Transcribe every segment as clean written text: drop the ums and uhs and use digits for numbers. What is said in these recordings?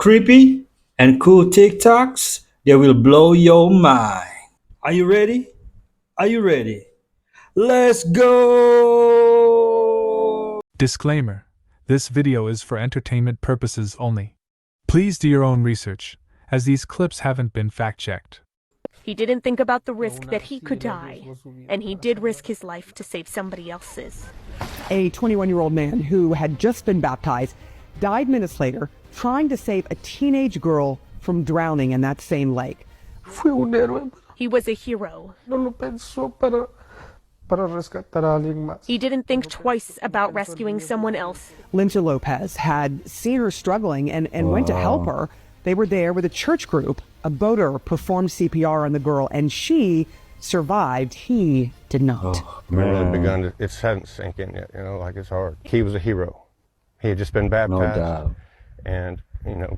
creepy, and cool TikToks that will blow your mind. Are you ready? Are you ready? Let's go! Disclaimer: this video is for entertainment purposes only. Please do your own research, as these clips haven't been fact-checked. He didn't think about the risk that he could die, and he did risk his life to save somebody else's. A 21-year-old man who had just been baptized died minutes later trying to save a teenage girl from drowning in that same lake. Fui un héroe. He was a hero. No lo pensó para rescatar a alguien más. He didn't think twice about rescuing someone else. Linda Lopez had seen her struggling and went to help her. They were there with a church group. A boater performed CPR on the girl, and she survived. He did not. I really begun to, it hadn't sank in yet, like it's hard. He was a hero. He had just been baptized and,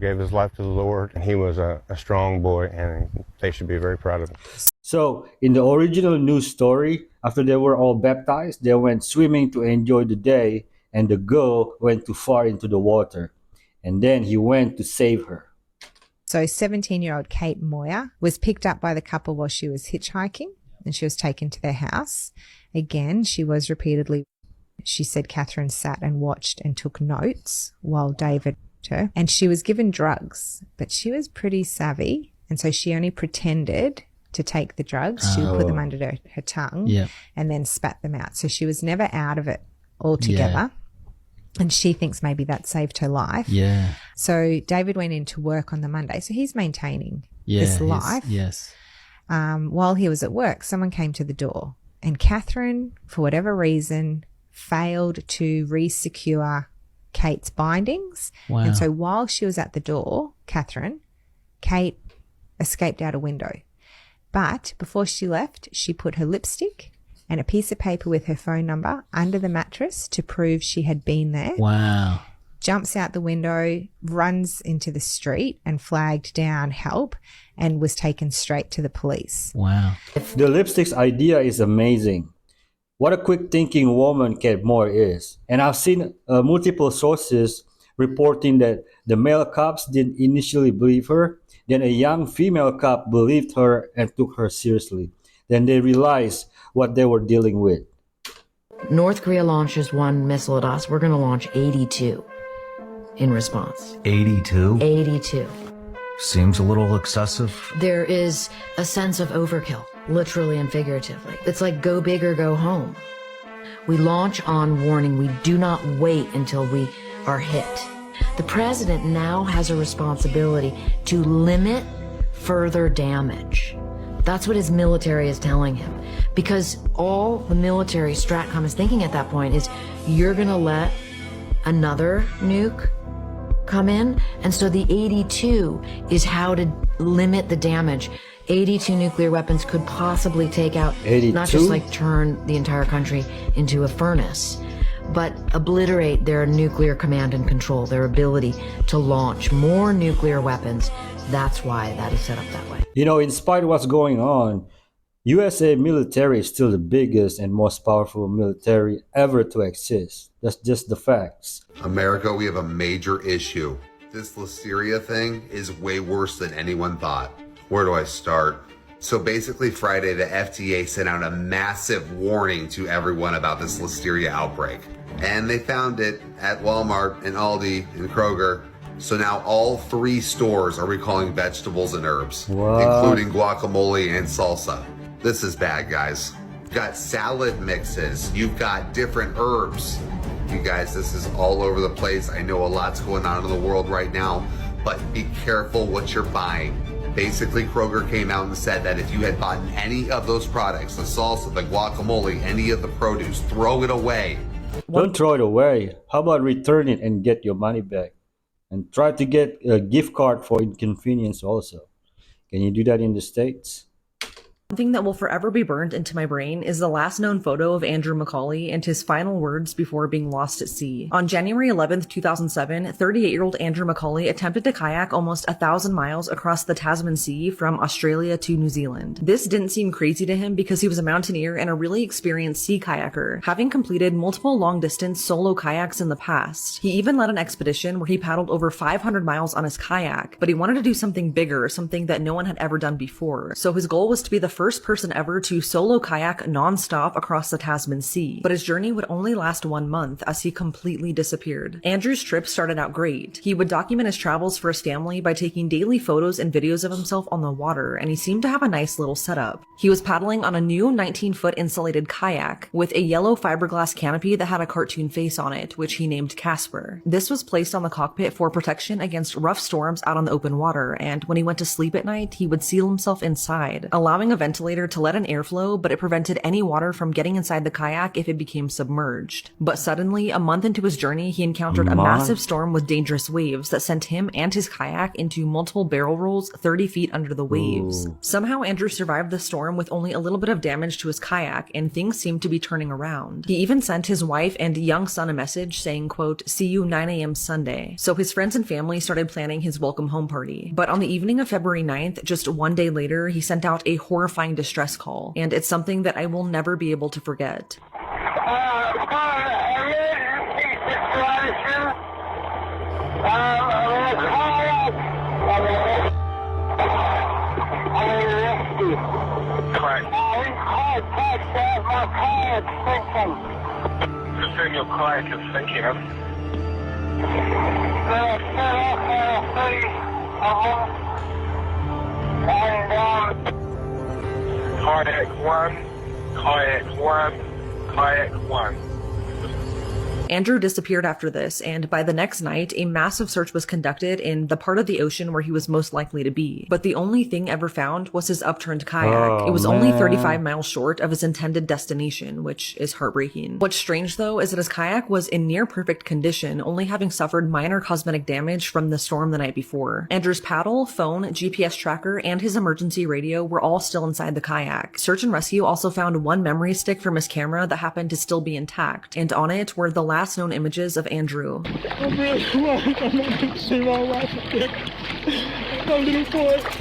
gave his life to the Lord. And he was a strong boy, and they should be very proud of him. So, in the original news story, after they were all baptized, they went swimming to enjoy the day, and the girl went too far into the water. And then he went to save her. So 17-year-old Kate Moyer was picked up by the couple while she was hitchhiking, and she was taken to their house. Again, she was repeatedly, she said Catherine sat and watched and took notes while David her, and she was given drugs, but she was pretty savvy, and so she only pretended to take the drugs. She would put them under her tongue and then spat them out. So she was never out of it altogether. And she thinks maybe that saved her life. So David went into work on the Monday. So he's maintaining this life. While he was at work, someone came to the door, and Catherine, for whatever reason, failed to re-secure Kate's bindings. And so while she was at the door, Kate escaped out a window. But before she left, she put her lipstick and a piece of paper with her phone number under the mattress to prove she had been there. Jumps out the window, runs into the street and flagged down help, and was taken straight to the police. The lipstick's idea is amazing. What a quick thinking woman Kate Moore is. And I've seen multiple sources reporting that the male cops didn't initially believe her. Then a young female cop believed her and took her seriously. Then they realized what they were dealing with. North Korea launches one missile at us. We're going to launch 82 in response. 82? 82. Seems a little excessive. There is a sense of overkill, literally and figuratively. It's like go big or go home. We launch on warning. We do not wait until we are hit. The president now has a responsibility to limit further damage. That's what his military is telling him. Because all the military STRATCOM is thinking at that point is, you're going to let another nuke come in? And so the 82 is how to limit the damage. 82 nuclear weapons could possibly take out, 82? Not just like turn the entire country into a furnace, but obliterate their nuclear command and control, their ability to launch more nuclear weapons. That's why that is set up that way. In spite of what's going on, USA military is still the biggest and most powerful military ever to exist. That's just the facts. America, we have a major issue. This listeria thing is way worse than anyone thought. Where do I start? So basically Friday, the FDA sent out a massive warning to everyone about this listeria outbreak. And they found it at Walmart and Aldi and Kroger. So now all 3 stores are recalling vegetables and herbs, including guacamole and salsa. This is bad, guys. You've got salad mixes. You've got different herbs. You guys, this is all over the place. I know a lot's going on in the world right now, but be careful what you're buying. Basically, Kroger came out and said that if you had bought any of those products, the salsa, the guacamole, any of the produce, throw it away. Don't throw it away. How about return it and get your money back? And try to get a gift card for inconvenience also. Can you do that in the States? Something that will forever be burned into my brain is the last known photo of Andrew McCauley and his final words before being lost at sea. On January 11th, 2007, 38-year-old Andrew McCauley attempted to kayak almost 1,000 miles across the Tasman Sea from Australia to New Zealand. This didn't seem crazy to him because he was a mountaineer and a really experienced sea kayaker, having completed multiple long-distance solo kayaks in the past. He even led an expedition where he paddled over 500 miles on his kayak, but he wanted to do something bigger, something that no one had ever done before. So his goal was to be the first person ever to solo kayak non-stop across the Tasman Sea. But his journey would only last 1 month as he completely disappeared. Andrew's trip started out great. He would document his travels for his family by taking daily photos and videos of himself on the water, and he seemed to have a nice little setup. He was paddling on a new 19-foot insulated kayak with a yellow fiberglass canopy that had a cartoon face on it, which he named Casper. This was placed on the cockpit for protection against rough storms out on the open water, and when he went to sleep at night, he would seal himself inside, allowing a ventilator to let in airflow, but it prevented any water from getting inside the kayak if it became submerged. But suddenly, a month into his journey, he encountered a massive storm with dangerous waves that sent him and his kayak into multiple barrel rolls 30 feet under the waves. Ooh. Somehow, Andrew survived the storm with only a little bit of damage to his kayak, and things seemed to be turning around. He even sent his wife and young son a message saying, quote, "See you 9 a.m. Sunday." So his friends and family started planning his welcome home party. But on the evening of February 9th, just 1 day later, he sent out a horrifying distress call, and it's something that I will never be able to forget. Your kayak is sinking. Kayak 1, kayak 1, kayak 1. Andrew disappeared after this, and by the next night, a massive search was conducted in the part of the ocean where he was most likely to be. But the only thing ever found was his upturned kayak. It was only 35 miles short of his intended destination, which is heartbreaking. What's strange, though, is that his kayak was in near perfect condition, only having suffered minor cosmetic damage from the storm the night before. Andrew's paddle, phone, GPS tracker, and his emergency radio were all still inside the kayak. Search and Rescue also found one memory stick from his camera that happened to still be intact, and on it were the last known images of Andrew.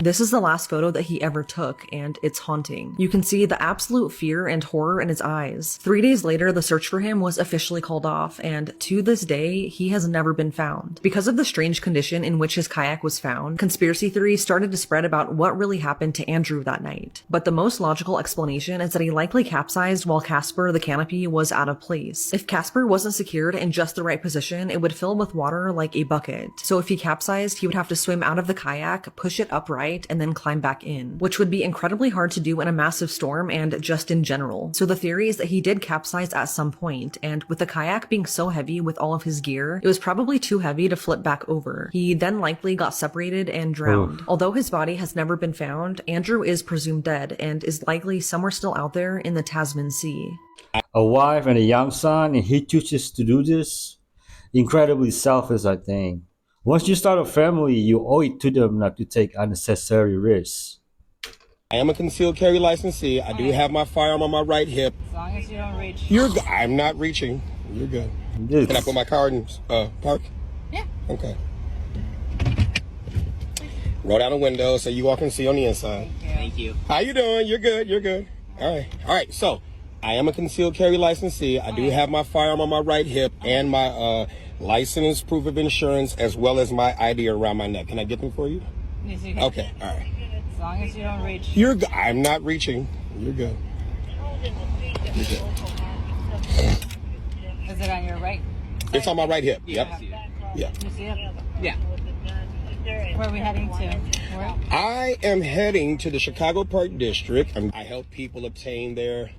This is the last photo that he ever took, and it's haunting. You can see the absolute fear and horror in his eyes. 3 days later, the search for him was officially called off, and to this day, he has never been found. Because of the strange condition in which his kayak was found, conspiracy theories started to spread about what really happened to Andrew that night. But the most logical explanation is that he likely capsized while Casper, the canopy, was out of place. If Casper wasn't secured in just the right position, it would fill with water like a bucket. So if he capsized, he would have to swim out of the kayak, push it upright, and then climb back in, which would be incredibly hard to do in a massive storm and just in general. So the theory is that he did capsize at some point, and with the kayak being so heavy with all of his gear, it was probably too heavy to flip back over. He then likely got separated and drowned. Oof. Although his body has never been found, Andrew is presumed dead and is likely somewhere still out there in the Tasman Sea. A wife and a young son, and he chooses to do this? Incredibly selfish, I think. Once you start a family, you owe it to them not to take unnecessary risks. I am a concealed carry licensee. I do have my firearm on my right hip. As long as you don't reach. I'm not reaching. You're good. Yes. Can I put my car in park? Yeah. Okay. Roll down the window so you all can see on the inside. Thank you. How you doing? You're good. You're good. All right. So I am a concealed carry licensee. I do have my firearm on my right hip and my license, proof of insurance, as well as my ID around my neck. Can I get them for you? Yes, you can. Okay. All right. As long as you don't reach. I'm not reaching. You're good. You're good. Is it on your right? It's on my right hip. Yep. Yeah. You see it? Yeah. Where are we heading to? Where? I am heading to the Chicago Park District. I help people obtain their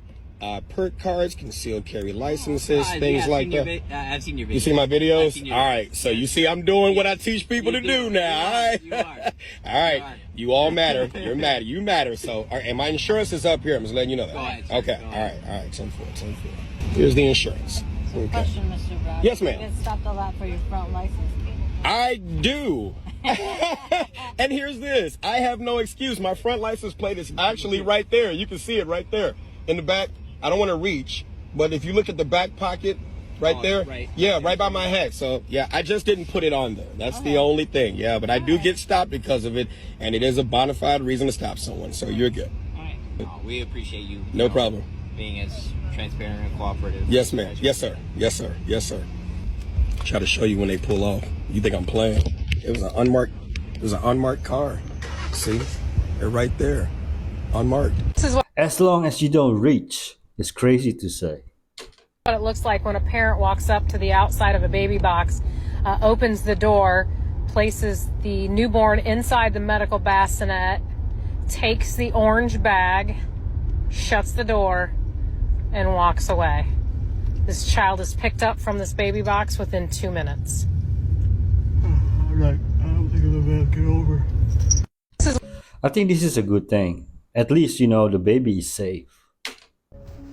perk cards, concealed carry licenses, things like that. I've seen your videos. You see my videos? I've seen your all right. So you see I'm doing what I teach people to do now. All right. You are. All right. You all matter. You're matter. You matter. So, all right, and my insurance is up here. I'm just letting you know that. Go ahead, sir. Okay. Go All ahead. right. All right. 10-4. Here's the insurance. Okay. Question, Mr. Brown. Yes, ma'am. You get stopped a lot for your front license. I do. And here's this. I have no excuse. My front license plate is actually right there. You can see it right there in the back. I don't want to reach, but if you look at the back pocket right there, yeah, right by my head. So yeah, I just didn't put it on there. That's the only thing. Yeah, but I do get stopped because of it, and it is a bona fide reason to stop someone. So you're good. All right. We appreciate you. No problem. Being as transparent and cooperative. Yes, ma'am. Yes, sir. Yes, sir. Yes, sir. Try to show you when they pull off. You think I'm playing? It was an unmarked. It was an unmarked car. See, they're right there, unmarked. As long as you don't reach, it's crazy to say. What it looks like when a parent walks up to the outside of a baby box, opens the door, places the newborn inside the medical bassinet, takes the orange bag, shuts the door, and walks away. This child is picked up from this baby box within 2 minutes. All right, I don't think I'll ever get over. I think this is a good thing. At least, you know, the baby is safe.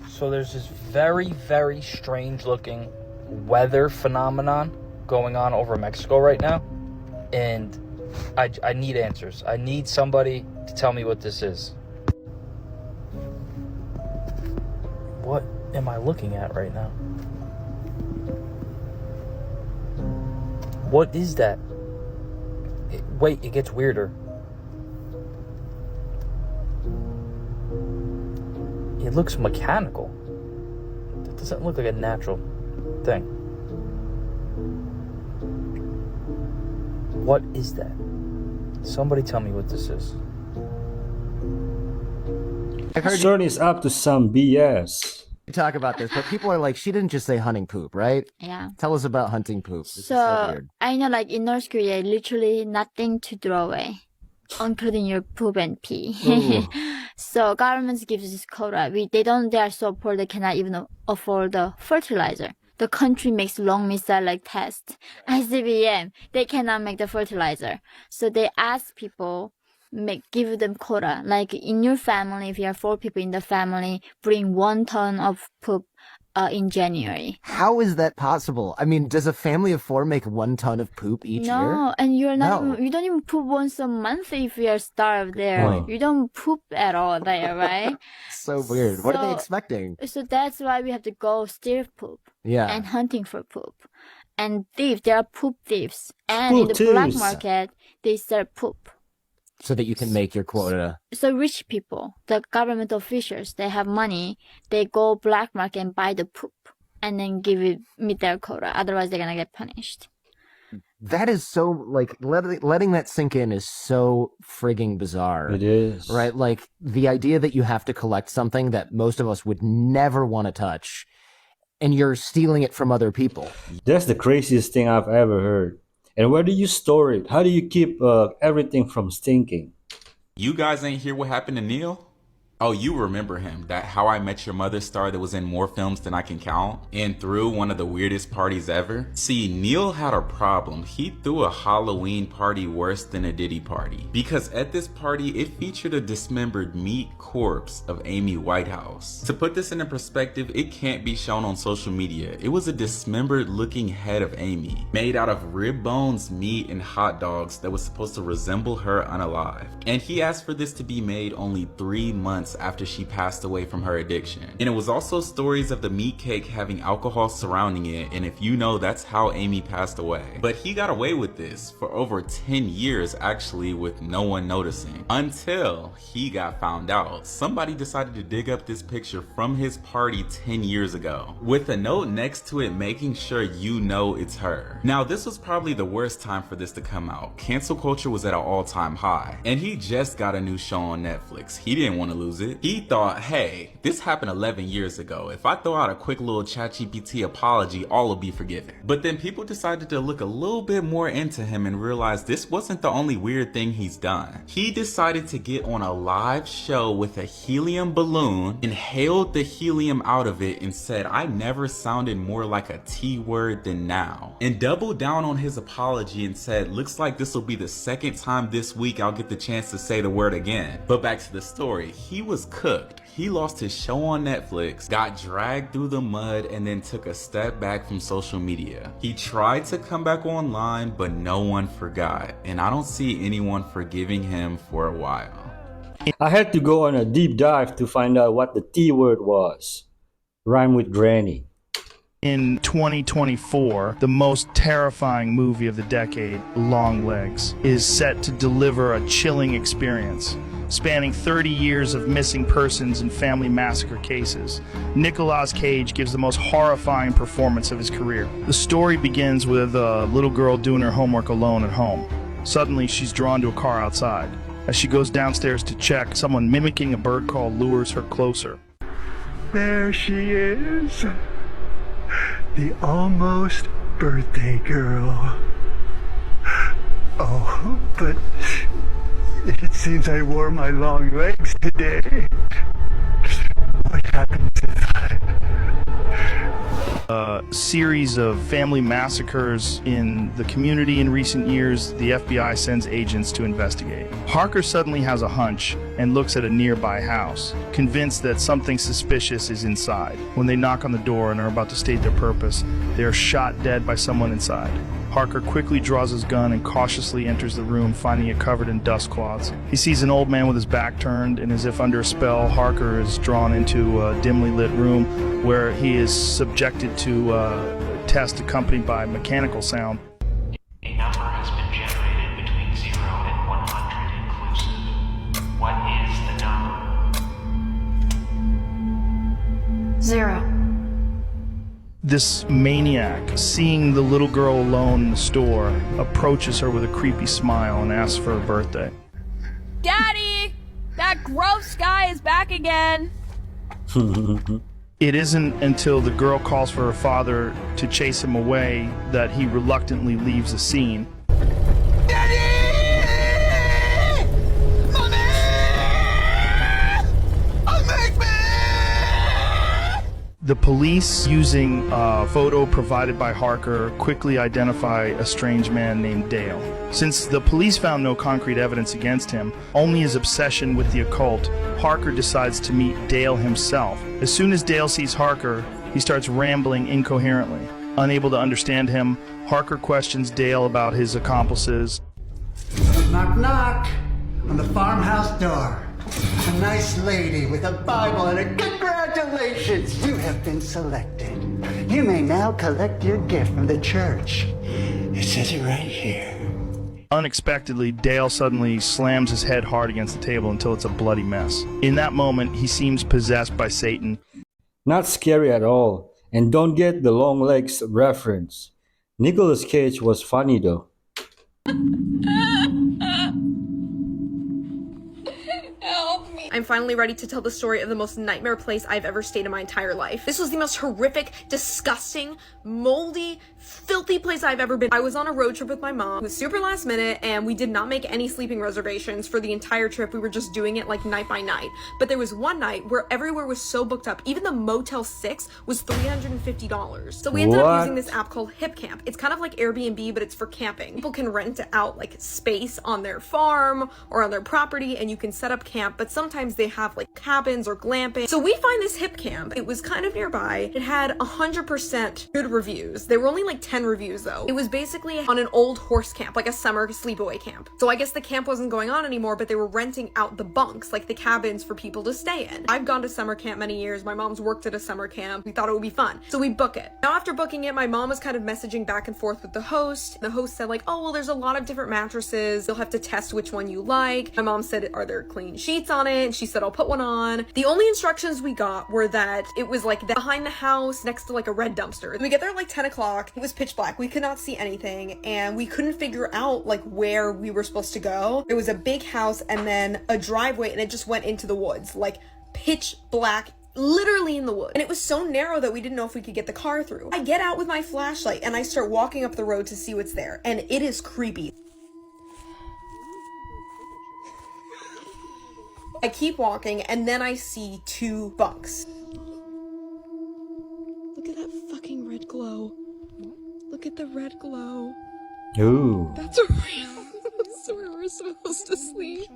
So there's this very, very strange looking weather phenomenon going on over Mexico right now. And I need answers. I need somebody to tell me what this is. What am I looking at right now? What is that? Wait, it gets weirder. It looks mechanical. It doesn't look like a natural thing. What is that? Somebody tell me what this is. Certain is up to some BS. Talk about this, but people are like, she didn't just say hunting poop, right? Yeah. Tell us about hunting poop. This is so weird. I know, like in North Korea, literally nothing to throw away, including your poop and pee. So governments gives this quota. They are so poor they cannot even afford the fertilizer. The country makes long missile like test, ICBM. They cannot make the fertilizer, so they ask people. Give them quota. Like in your family, if you have 4 people in the family, bring 1 ton of poop in January. How is that possible? I mean, does a family of 4 make 1 ton of poop each year? No, and you're not. No. You don't even poop once a month if you are starved there. Right. You don't poop at all there, right? So weird. What are they expecting? So that's why we have to go steal poop. Yeah. And hunting for poop. And thieves, there are poop thieves. And in the black market, they sell poop. So that you can make your quota. So rich people, the government officials, they have money. They go black market and buy the poop and then meet their quota. Otherwise, they're going to get punished. That is so, like, letting that sink in is so frigging bizarre. It is. Right? Like, the idea that you have to collect something that most of us would never want to touch, and you're stealing it from other people. That's the craziest thing I've ever heard. And where do you store it? How do you keep everything from stinking? You guys ain't hear what happened to Neil? Oh, you remember him, that How I Met Your Mother star that was in more films than I can count and threw one of the weirdest parties ever? See, Neil had a problem. He threw a Halloween party worse than a Diddy party. Because at this party, it featured a dismembered meat corpse of Amy Whitehouse. To put this into perspective, it can't be shown on social media. It was a dismembered looking head of Amy, made out of rib bones, meat, and hot dogs that was supposed to resemble her unalive. And he asked for this to be made only 3 months after she passed away from her addiction. And it was also stories of the meat cake having alcohol surrounding it, and if you know, that's how Amy passed away. But he got away with this for over 10 years actually, with no one noticing, until he got found out. Somebody decided to dig up this picture from his party 10 years ago with a note next to it making sure you know it's her. Now this was probably the worst time for this to come out. Cancel culture was at an all-time high, and he just got a new show on Netflix. He didn't want to lose it. He thought, hey, this happened 11 years ago. If I throw out a quick little ChatGPT apology, all will be forgiven. But then people decided to look a little bit more into him and realize this wasn't the only weird thing he's done. He decided to get on a live show with a helium balloon, inhaled the helium out of it, and said, I never sounded more like a T word than now. And doubled down on his apology and said, looks like this will be the second time this week I'll get the chance to say the word again. But back to the story. He was cooked. He lost his show on Netflix, got dragged through the mud, and then took a step back from social media. He tried to come back online, but no one forgot, and I don't see anyone forgiving him for a while. I had to go on a deep dive to find out what the T word was. Rhyme with granny. In 2024, the most terrifying movie of the decade, Long Legs, is set to deliver a chilling experience. Spanning 30 years of missing persons and family massacre cases, Nicolas Cage gives the most horrifying performance of his career. The story begins with a little girl doing her homework alone at home. Suddenly, she's drawn to a car outside. As she goes downstairs to check, someone mimicking a bird call lures her closer. There she is. The almost birthday girl. Oh, but it seems I wore my long legs today. What happens if A series of family massacres in the community in recent years, the FBI sends agents to investigate. Harker suddenly has a hunch and looks at a nearby house, convinced that something suspicious is inside. When they knock on the door and are about to state their purpose, they are shot dead by someone inside. Harker quickly draws his gun and cautiously enters the room, finding it covered in dust cloths. He sees an old man with his back turned, and as if under a spell, Harker is drawn into a dimly lit room where he is subjected to a test accompanied by mechanical sound. A number has been generated between 0 and 100 inclusive. What is the number? 0. This maniac, seeing the little girl alone in the store, approaches her with a creepy smile and asks for her birthday. Daddy! That gross guy is back again! It isn't until the girl calls for her father to chase him away that he reluctantly leaves the scene. The police, using a photo provided by Harker, quickly identify a strange man named Dale. Since the police found no concrete evidence against him, only his obsession with the occult, Harker decides to meet Dale himself. As soon as Dale sees Harker, he starts rambling incoherently. Unable to understand him, Harker questions Dale about his accomplices. Knock, knock on the farmhouse door. A nice lady with a Bible and a congratulations, you have been selected. You may now collect your gift from the church. It says it right here. Unexpectedly, Dale suddenly slams his head hard against the table until it's a bloody mess. In that moment, he seems possessed by Satan. Not scary at all, and don't get the long legs reference. Nicolas Cage was funny though. I'm finally ready to tell the story of the most nightmare place I've ever stayed in my entire life. This was the most horrific, disgusting, moldy, filthy place I've ever been. I was on a road trip with my mom. It was super last minute, and we did not make any sleeping reservations for the entire trip. We were just doing it like night by night. But there was one night where everywhere was so booked up. Even the Motel 6 was $350. So we ended up using this app called Hip Camp. It's kind of like Airbnb, but it's for camping. People can rent out like space on their farm or on their property, and you can set up camp, but sometimes they have like cabins or glamping. So we find this Hip Camp. It was kind of nearby. It had 100% good reviews. There were only like 10 reviews though. It was basically on an old horse camp, like a summer sleepaway camp. So I guess the camp wasn't going on anymore, but they were renting out the bunks, like the cabins for people to stay in. I've gone to summer camp many years. My mom's worked at a summer camp. We thought it would be fun. So we book it. Now after booking it, my mom was kind of messaging back and forth with the host. The host said like, oh, well, there's a lot of different mattresses. You'll have to test which one you like. My mom said, are there clean sheets on it? And she said, I'll put one on. The only instructions we got were that it was like behind the house next to like a red dumpster. We get there at like 10 o'clock. It was pitch black. We could not see anything and we couldn't figure out like where we were supposed to go. It was a big house and then a driveway and it just went into the woods, like pitch black, literally in the woods. And it was so narrow that we didn't know if we could get the car through. I get out with my flashlight and I start walking up the road to see what's there, and it is creepy. I keep walking and then I see 2 bunks. Look at that fucking red glow. Look at the red glow. Ooh. That's a real. I swear, supposed to sleep.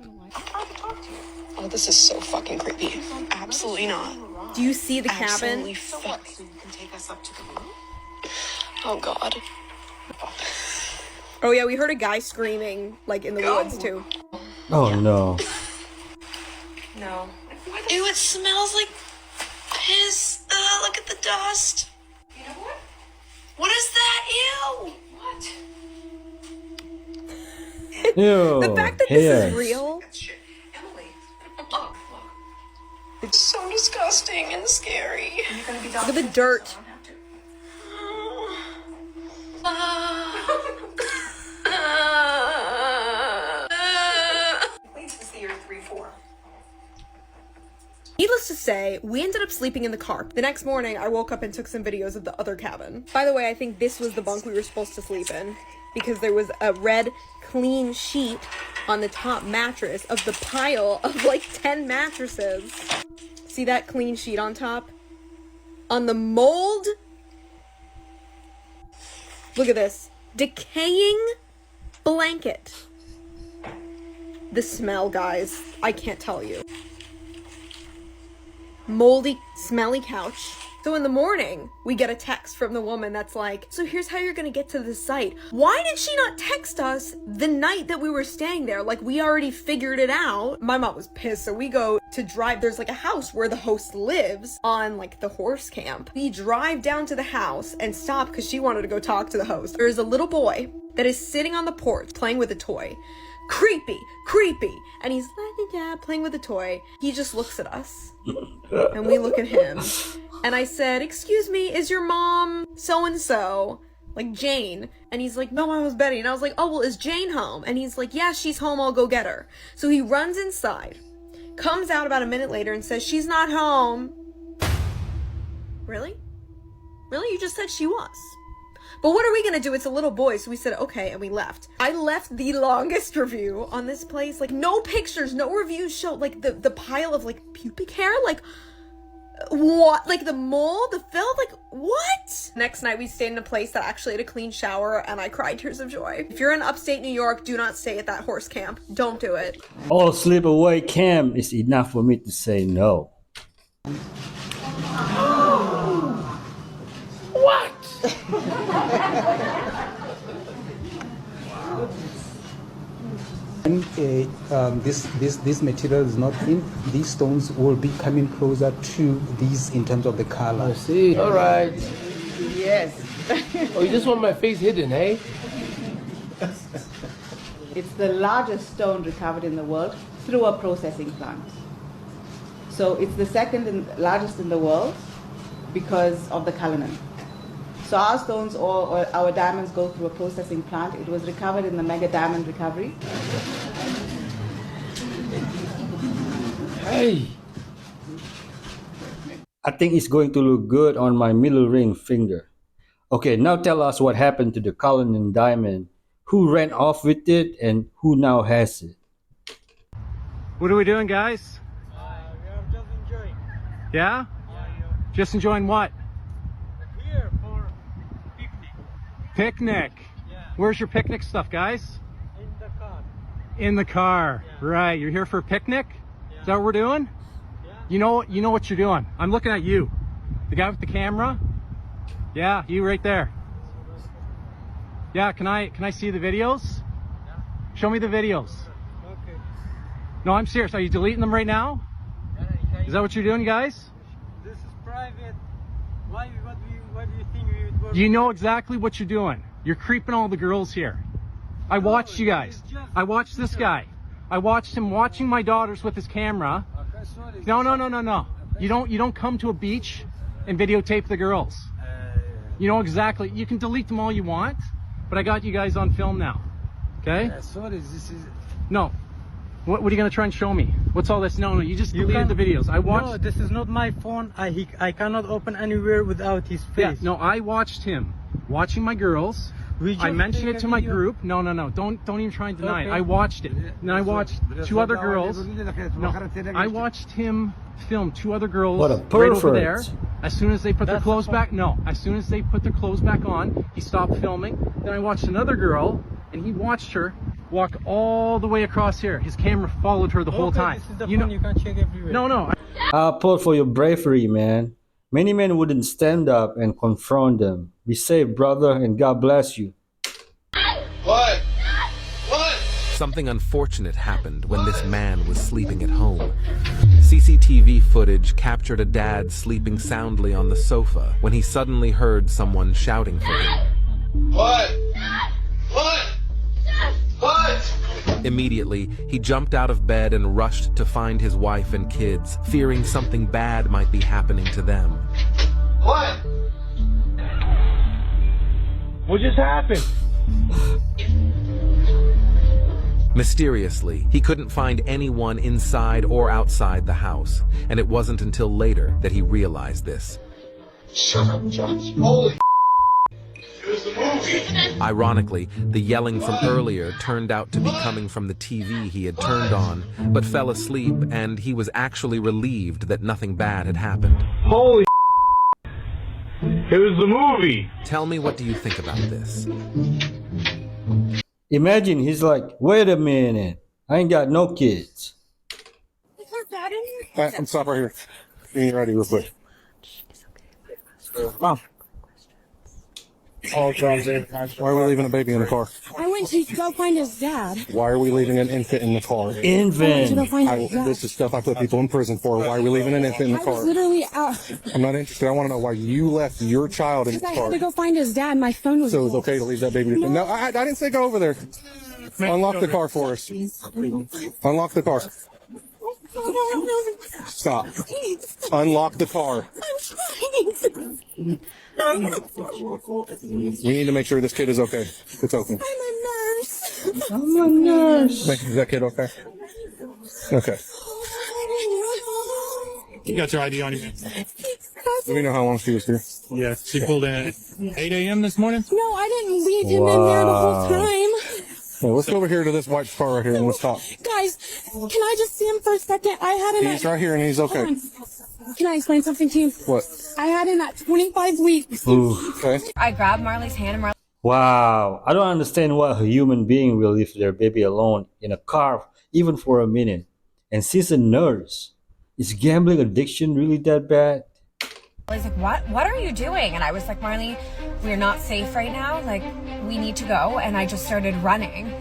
Oh, this is so fucking creepy. Absolutely not. Do you see the cabin? Absolutely fuck. So you can take us up to the room? Oh god. Oh yeah, we heard a guy screaming, like, in the woods, too. Oh no. No. Ew, it smells like piss. Look at the dust. You know what? What is that? Ew! What? Ew. The fact that hairs. this is real. Emily. It's so disgusting and scary. You're gonna be Look at the dirt. Wait to see your 3-4. Needless to say, we ended up sleeping in the car. The next morning, I woke up and took some videos of the other cabin. By the way, I think this was the bunk we were supposed to sleep in, because there was a red, clean sheet on the top mattress of the pile of like 10 mattresses. See that clean sheet on top? On the mold? Look at this. Decaying blanket. The smell, guys. I can't tell you. Moldy, smelly couch. So in the morning, we get a text from the woman that's like, so here's how you're gonna get to the site. Why did she not text us the night that we were staying there? Like, we already figured it out. My mom was pissed, so we go to drive. There's like a house where the host lives on like the horse camp. We drive down to the house and stop because she wanted to go talk to the host. There's a little boy that is sitting on the porch playing with a toy. Creepy, creepy. And he's like, yeah, playing with a toy. He just looks at us. And we look at him. And I said, excuse me, is your mom so-and-so? Like Jane. And he's like, no, I was Betty. And I was like, oh, well, is Jane home? And he's like, yeah, she's home. I'll go get her. So he runs inside, comes out about a minute later and says, she's not home. Really? Really? You just said she was. But what are we gonna do? It's a little boy. So we said, okay, and we left. I left the longest review on this place. Like, no pictures, no reviews show, like, the pile of, like, pubic hair. Like, what? Like, the mold, the filth, like, what? Next night, we stayed in a place that actually had a clean shower, and I cried tears of joy. If you're in upstate New York, do not stay at that horse camp. Don't do it. All sleepaway camp is enough for me to say no. What? And this material is not in, these stones will be coming closer to these in terms of the color. I see. All right. Yes. Oh, you just want my face hidden, eh? It's the largest stone recovered in the world through a processing plant. So it's the second and largest in the world because of the Cullinan. So our stones or our diamonds go through a processing plant. It was recovered in the mega diamond recovery. Hey! I think it's going to look good on my middle ring finger. Okay, now tell us what happened to the Cullinan diamond. Who ran off with it and who now has it? What are we doing, guys? We are just enjoying. Yeah? Just enjoying what? Here for picnic. Picnic. Yeah. Where's your picnic stuff, guys? In the car. In the car. Yeah. Right. You're here for a picnic? Yeah. Is that what we're doing? Yeah. You know what you're doing. I'm looking at you. The guy with the camera? Yeah, you right there. Yeah, can I see the videos? Yeah. Show me the videos. Okay. No, I'm serious. Are you deleting them right now? Yeah, Is that what you're doing, guys? This is private. Why? What do you think we would work? You know exactly what you're doing. You're creeping all the girls here. I watched you guys. I watched this guy. I watched him watching my daughters with his camera. Okay, sorry. No. You don't come to a beach and videotape the girls. You know exactly. You can delete them all you want, but I got you guys on film now. Okay? Sorry, this is. No. What are you gonna try and show me? What's all this? No, you just deleted the videos. I watched. No, this is not my phone. I cannot open anywhere without his face. Yeah, no, I watched him watching my girls. I mentioned it to my group. No. Don't even try and deny it. I watched it. And I watched two other girls. No, I watched him film two other girls. What a right over there. pervert. As soon as they put their clothes back, as soon as they put their clothes back on, he stopped filming. Then I watched another girl, and he watched her walked all the way across here. His camera followed her the whole time. This is the phone, you can check everywhere. No. I applaud for your bravery, man. Many men wouldn't stand up and confront them. Be safe, brother, and God bless you. What? Something unfortunate happened when this man was sleeping at home. CCTV footage captured a dad sleeping soundly on the sofa when he suddenly heard someone shouting for him. What? Immediately, he jumped out of bed and rushed to find his wife and kids, fearing something bad might be happening to them. What? What just happened? Mysteriously, he couldn't find anyone inside or outside the house, and it wasn't until later that he realized this. Shut up, Josh. Holy it was the movie. Ironically, the yelling from earlier turned out to be coming from the TV he had turned on, but fell asleep, and he was actually relieved that nothing bad had happened. Holy it was the movie. Tell me, what do you think about this? Imagine he's like, wait a minute, I ain't got no kids. I'm stop right here. Getting ready real quick. Mom. Why are we leaving a baby in the car? I went to go find his dad. Why are we leaving an infant in the car? Infant. This is stuff I put people in prison for. Why are we leaving an infant in the I car? was literally out. I'm not interested. I want to know why you left your child in the Because I car. had to go find his dad. My phone was. So it's okay to leave that baby? No, I didn't say go over there. Unlock the car for us. Unlock the car. Stop. Unlock the car. We need to make sure this kid is okay. It's okay. I'm a nurse. Is that kid okay? Okay. You got your ID on you? Do we know how long she was here? Yeah, she pulled in at 8 a.m. this morning. No, I didn't leave him in there the whole time. Well, let's go over here to this white car right here and let's talk. Guys, can I just see him for a second? I had him. He's right here and he's okay. Hold on. Can I explain something to you? What? I had him at 25 weeks. Okay. I grabbed Marley's hand and Marley. Wow, I don't understand why a human being will leave their baby alone in a car even for a minute. And she's a nurse. Is gambling addiction really that bad? Marley's like, what are you doing? And I was like, Marley, we're not safe right now. Like, we need to go. And I just started running.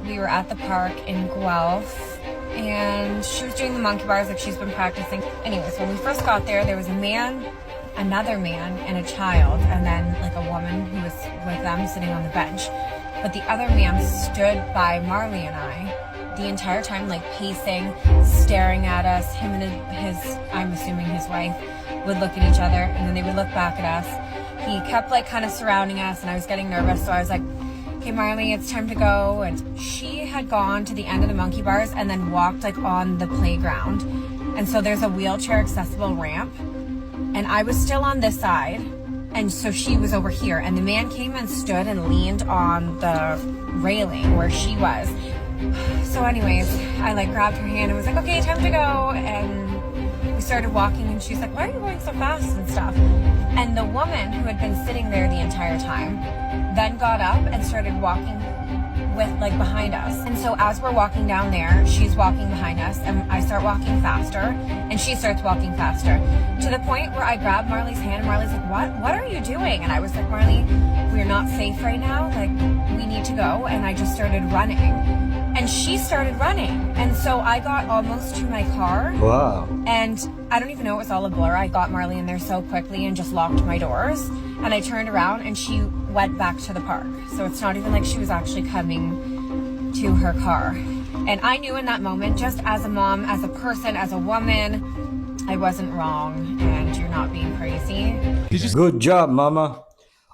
We were at the park in Guelph and she was doing the monkey bars like she's been practicing. Anyways, when we first got there, there was a man, another man, and a child, and then like a woman who was with them sitting on the bench. But the other man stood by Marley and I the entire time, like pacing, staring at us. Him and his I'm assuming his wife, would look at each other and then they would look back at us. He kept like kind of surrounding us and I was getting nervous, so I was like, okay, Marley, it's time to go. And she had gone to the end of the monkey bars and then walked like on the playground. And so there's a wheelchair accessible ramp and I was still on this side. And so she was over here and the man came and stood and leaned on the railing where she was. So anyways, I like grabbed her hand and was like, okay, time to go. And we started walking and she's like, why are you going so fast and stuff? And the woman who had been sitting there the entire time then got up and started walking with like behind us. And so as we're walking down there, she's walking behind us and I start walking faster and she starts walking faster to the point where I grab Marley's hand and Marley's like, what are you doing? And I was like, Marley, we're not safe right now. Like, we need to go. And I just started running and she started running. And so I got almost to my car. Wow. And I don't even know, it was all a blur. I got Marley in there so quickly and just locked my doors. And I turned around and she went back to the park. So it's not even like she was actually coming to her car. And I knew in that moment, just as a mom, as a person, as a woman, I wasn't wrong and you're not being crazy. Good job, mama.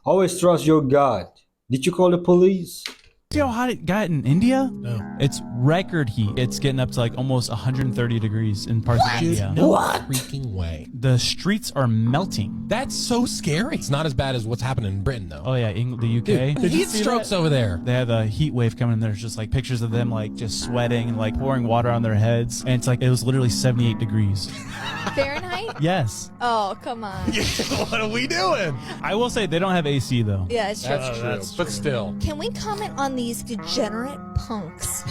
Always trust your God. Did you call the police? See how hot it got in India? No. It's record heat. It's getting up to like almost 130 degrees in parts of India. No freaking way. The streets are melting. That's so scary. It's not as bad as what's happening in Britain, though. Oh yeah, the UK. Dude, heat strokes over there. They have a heat wave coming. There's just like pictures of them like just sweating and like pouring water on their heads. And it's like, it was literally 78 degrees. Fahrenheit? Yes. Oh, come on. What are we doing? I will say they don't have AC though. Yeah, it's true. That's true. But still. Can we comment on these degenerate punks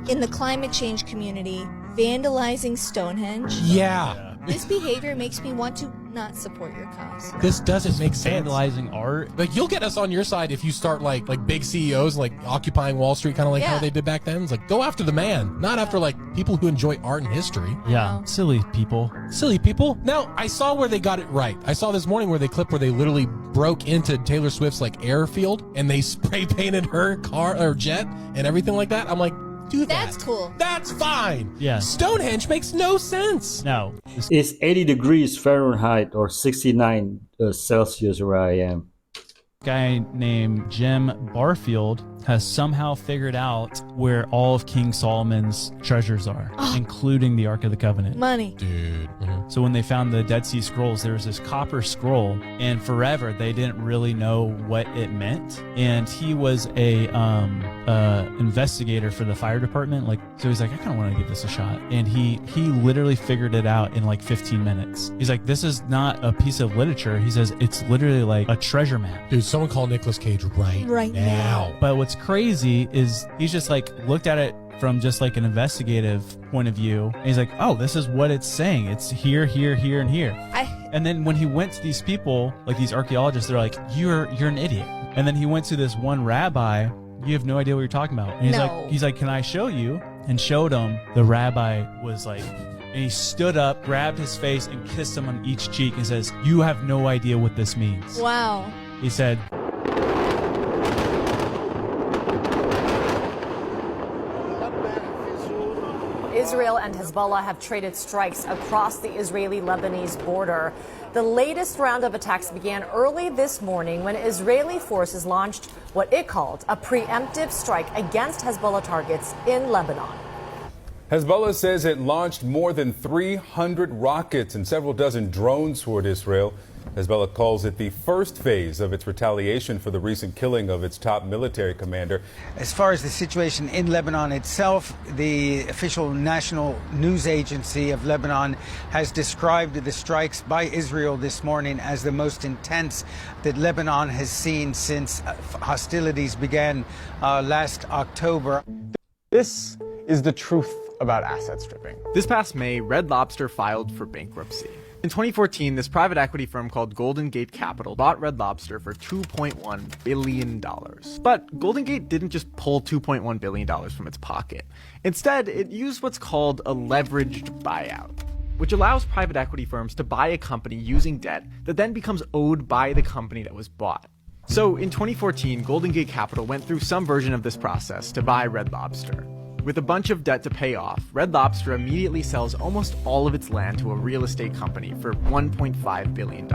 in the climate change community vandalizing Stonehenge? Yeah. This behavior makes me want to not support your cause. This doesn't make sense. Vandalizing art. Like, you'll get us on your side if you start like big CEOs like occupying Wall Street, kind of like how they did back then. It's like, go after the man, not after like people who enjoy art and history. Yeah, silly people. Silly people. Now, I saw where they got it right. I saw this morning where they literally broke into Taylor Swift's like airfield and they spray painted her car or jet and everything like that. I'm like, do that. That's cool. That's fine. Yeah. Stonehenge makes no sense. No. It's 80 degrees Fahrenheit or 69 Celsius where I am. Guy named Jim Barfield has somehow figured out where all of King Solomon's treasures are, including the Ark of the Covenant. Money. Dude. So when they found the Dead Sea Scrolls, there was this copper scroll, and forever they didn't really know what it meant. And he was a investigator for the fire department. So he's like, I kind of want to give this a shot. And he literally figured it out in like 15 minutes. He's like, this is not a piece of literature. He says it's literally like a treasure map. Dude, someone call Nicolas Cage right now. But what's crazy is he's just like looked at it from just like an investigative point of view, and he's like, oh, this is what it's saying. It's here, here, here, and here. And then when he went to these people, like these archaeologists, they're like, you're an idiot. And then he went to this one rabbi. You have no idea what you're talking about. And he's like, can I show you? And showed him. The rabbi was like, and he stood up, grabbed his face, and kissed him on each cheek and says, you have no idea what this means. Wow. He said, Israel and Hezbollah have traded strikes across the Israeli-Lebanese border. The latest round of attacks began early this morning when Israeli forces launched what it called a preemptive strike against Hezbollah targets in Lebanon. Hezbollah says it launched more than 300 rockets and several dozen drones toward Israel. Hezbollah calls it the first phase of its retaliation for the recent killing of its top military commander. As far as the situation in Lebanon itself, the official national news agency of Lebanon has described the strikes by Israel this morning as the most intense that Lebanon has seen since hostilities began last October. This is the truth about asset stripping. This past May, Red Lobster filed for bankruptcy. In 2014, this private equity firm called Golden Gate Capital bought Red Lobster for $2.1 billion. But Golden Gate didn't just pull $2.1 billion from its pocket. Instead, it used what's called a leveraged buyout, which allows private equity firms to buy a company using debt that then becomes owed by the company that was bought. So in 2014, Golden Gate Capital went through some version of this process to buy Red Lobster. With a bunch of debt to pay off, Red Lobster immediately sells almost all of its land to a real estate company for $1.5 billion.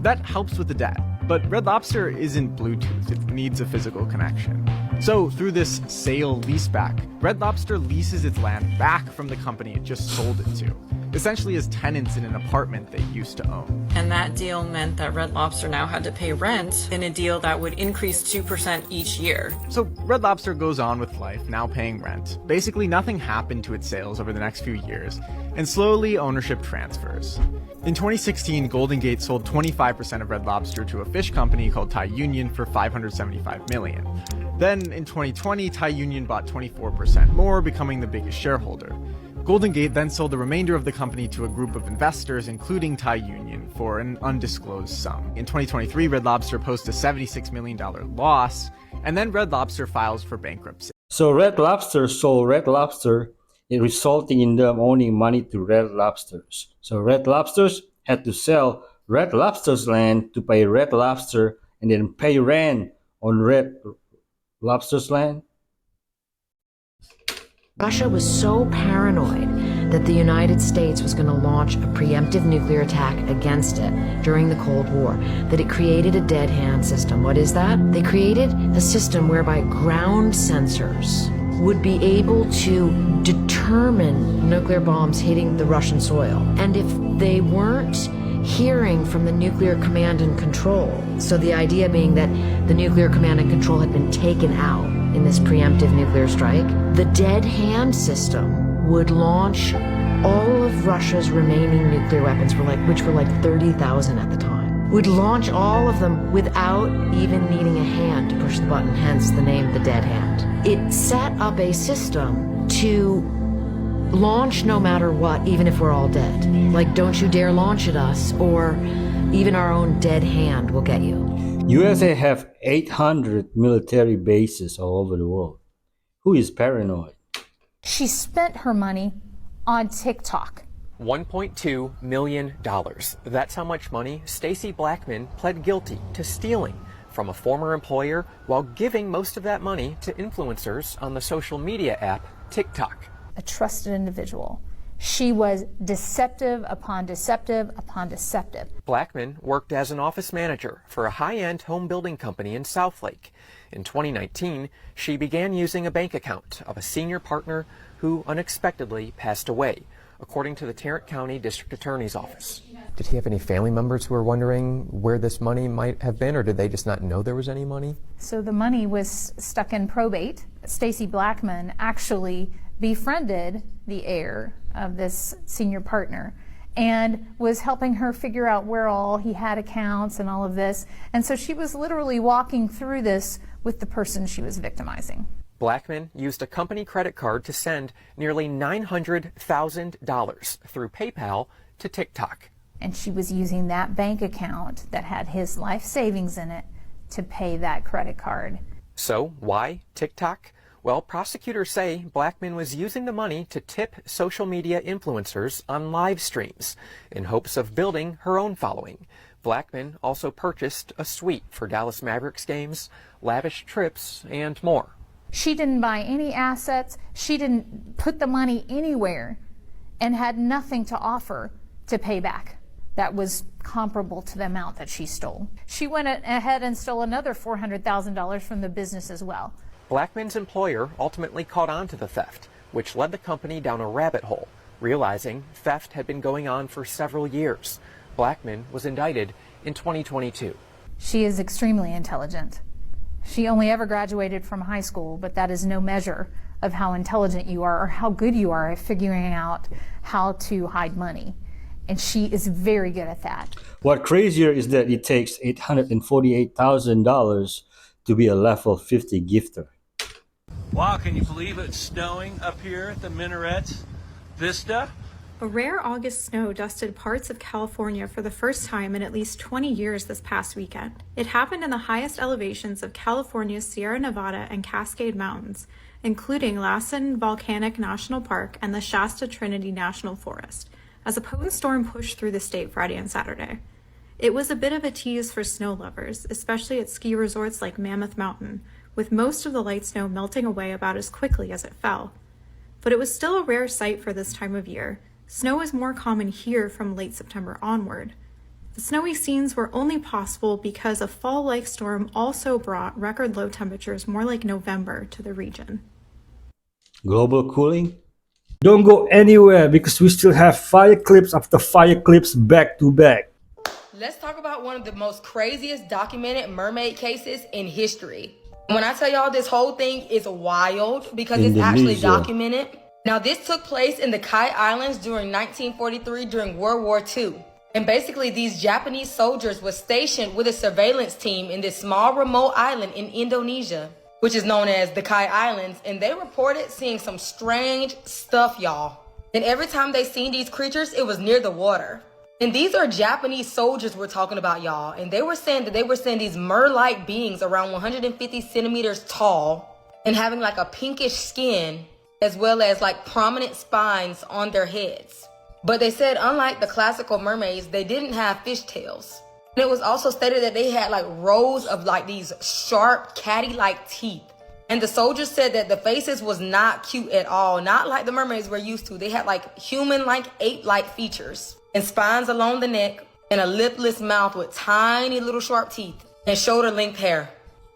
That helps with the debt, but Red Lobster isn't Bluetooth, it needs a physical connection. So through this sale leaseback, Red Lobster leases its land back from the company it just sold it to, essentially as tenants in an apartment they used to own. And that deal meant that Red Lobster now had to pay rent in a deal that would increase 2% each year. So Red Lobster goes on with life, now paying rent. Basically nothing happened to its sales over the next few years, and slowly ownership transfers. In 2016, Golden Gate sold 25% of Red Lobster to a fish company called Thai Union for $575 million. Then in 2020, Thai Union bought 24% more, becoming the biggest shareholder. Golden Gate then sold the remainder of the company to a group of investors, including Thai Union, for an undisclosed sum. In 2023, Red Lobster posts a $76 million loss, and then Red Lobster files for bankruptcy. So Red Lobster sold Red Lobster, it resulting in them owing money to Red Lobsters. So Red Lobsters had to sell Red Lobster's land to pay Red Lobster and then pay rent on Red Lobster's land. Russia was so paranoid that the United States was going to launch a preemptive nuclear attack against it during the Cold War that it created a dead hand system. What is that? They created a system whereby ground sensors would be able to determine nuclear bombs hitting the Russian soil. And if they weren't hearing from the nuclear command and control, so the idea being that the nuclear command and control had been taken out in this preemptive nuclear strike, the dead hand system would launch all of Russia's remaining nuclear weapons, which were like 30,000 at the time, would launch all of them without even needing a hand to push the button, hence the name the dead hand. It set up a system to launch no matter what, even if we're all dead. Like, don't you dare launch at us, or even our own dead hand will get you. USA have 800 military bases all over the world. Who is paranoid? She spent her money on TikTok. $1.2 million. That's how much money Stacey Blackman pled guilty to stealing from a former employer while giving most of that money to influencers on the social media app TikTok. A trusted individual. She was deceptive upon deceptive upon deceptive. Blackman worked as an office manager for a high-end home building company in Southlake. In 2019, she began using a bank account of a senior partner who unexpectedly passed away, according to the Tarrant County District Attorney's Office. Did he have any family members who were wondering where this money might have been, or did they just not know there was any money? So the money was stuck in probate. Stacey Blackman actually befriended the heir of this senior partner and was helping her figure out where all he had accounts and all of this. And so she was literally walking through this with the person she was victimizing. Blackman used a company credit card to send nearly $900,000 through PayPal to TikTok. And she was using that bank account that had his life savings in it to pay that credit card. So why TikTok? Well, prosecutors say Blackman was using the money to tip social media influencers on live streams in hopes of building her own following. Blackman also purchased a suite for Dallas Mavericks games, lavish trips, and more. She didn't buy any assets. She didn't put the money anywhere and had nothing to offer to pay back that was comparable to the amount that she stole. She went ahead and stole another $400,000 from the business as well. Blackman's employer ultimately caught on to the theft, which led the company down a rabbit hole, realizing theft had been going on for several years. Blackman was indicted in 2022. She is extremely intelligent. She only ever graduated from high school, but that is no measure of how intelligent you are or how good you are at figuring out how to hide money. And she is very good at that. What crazier is that it takes $848,000 to be a level 50 gifter. Wow, can you believe it's snowing up here at the Minarets Vista? A rare August snow dusted parts of California for the first time in at least 20 years this past weekend. It happened in the highest elevations of California's Sierra Nevada and Cascade Mountains, including Lassen Volcanic National Park and the Shasta Trinity National Forest, as a potent storm pushed through the state Friday and Saturday. It was a bit of a tease for snow lovers, especially at ski resorts like Mammoth Mountain, with most of the light snow melting away about as quickly as it fell. But it was still a rare sight for this time of year. Snow is more common here from late September onward. The snowy scenes were only possible because a fall-like storm also brought record low temperatures more like November to the region. Global cooling? Don't go anywhere because we still have fire clips after fire clips back to back. Let's talk about one of the most craziest documented mermaid cases in history. When I tell y'all this whole thing is wild because it's actually documented. Now this took place in the Kai Islands during 1943 during World War II. And basically these Japanese soldiers were stationed with a surveillance team in this small remote island in Indonesia, which is known as the Kai Islands. And they reported seeing some strange stuff, y'all. And every time they seen these creatures, it was near the water. And these are Japanese soldiers we're talking about, y'all. And they were saying that they were seeing these mer-like beings around 150 centimeters tall and having like a pinkish skin, as well as like prominent spines on their heads. But they said, unlike the classical mermaids, they didn't have fishtails. And it was also stated that they had like rows of like these sharp catty-like teeth. And the soldiers said that the faces was not cute at all, not like the mermaids we're used to. They had like human-like, ape-like features and spines along the neck and a lipless mouth with tiny little sharp teeth and shoulder-length hair.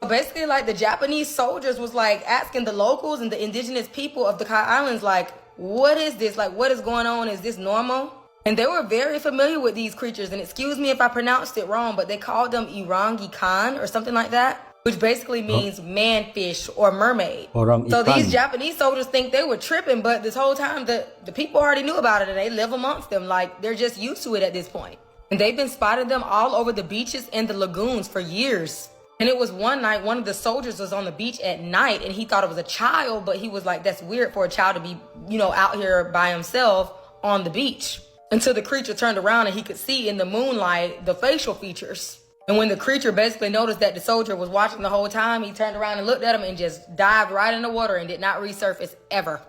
Basically, like the Japanese soldiers was like asking the locals and the indigenous people of the Kai Islands, like, what is this? Like, what is going on? Is this normal? And they were very familiar with these creatures. And excuse me if I pronounced it wrong, but they called them Irangi Khan or something like that, which basically means man-fish or mermaid. Orang So ikan. these Japanese soldiers think they were tripping, but this whole time the people already knew about it and they live amongst them. Like, they're just used to it at this point. And they've been spotting them all over the beaches and the lagoons for years. And it was one night, one of the soldiers was on the beach at night and he thought it was a child, but he was like, that's weird for a child to be, out here by himself on the beach. Until the creature turned around and he could see in the moonlight the facial features. And when the creature basically noticed that the soldier was watching the whole time, he turned around and looked at him and just dived right in the water and did not resurface ever.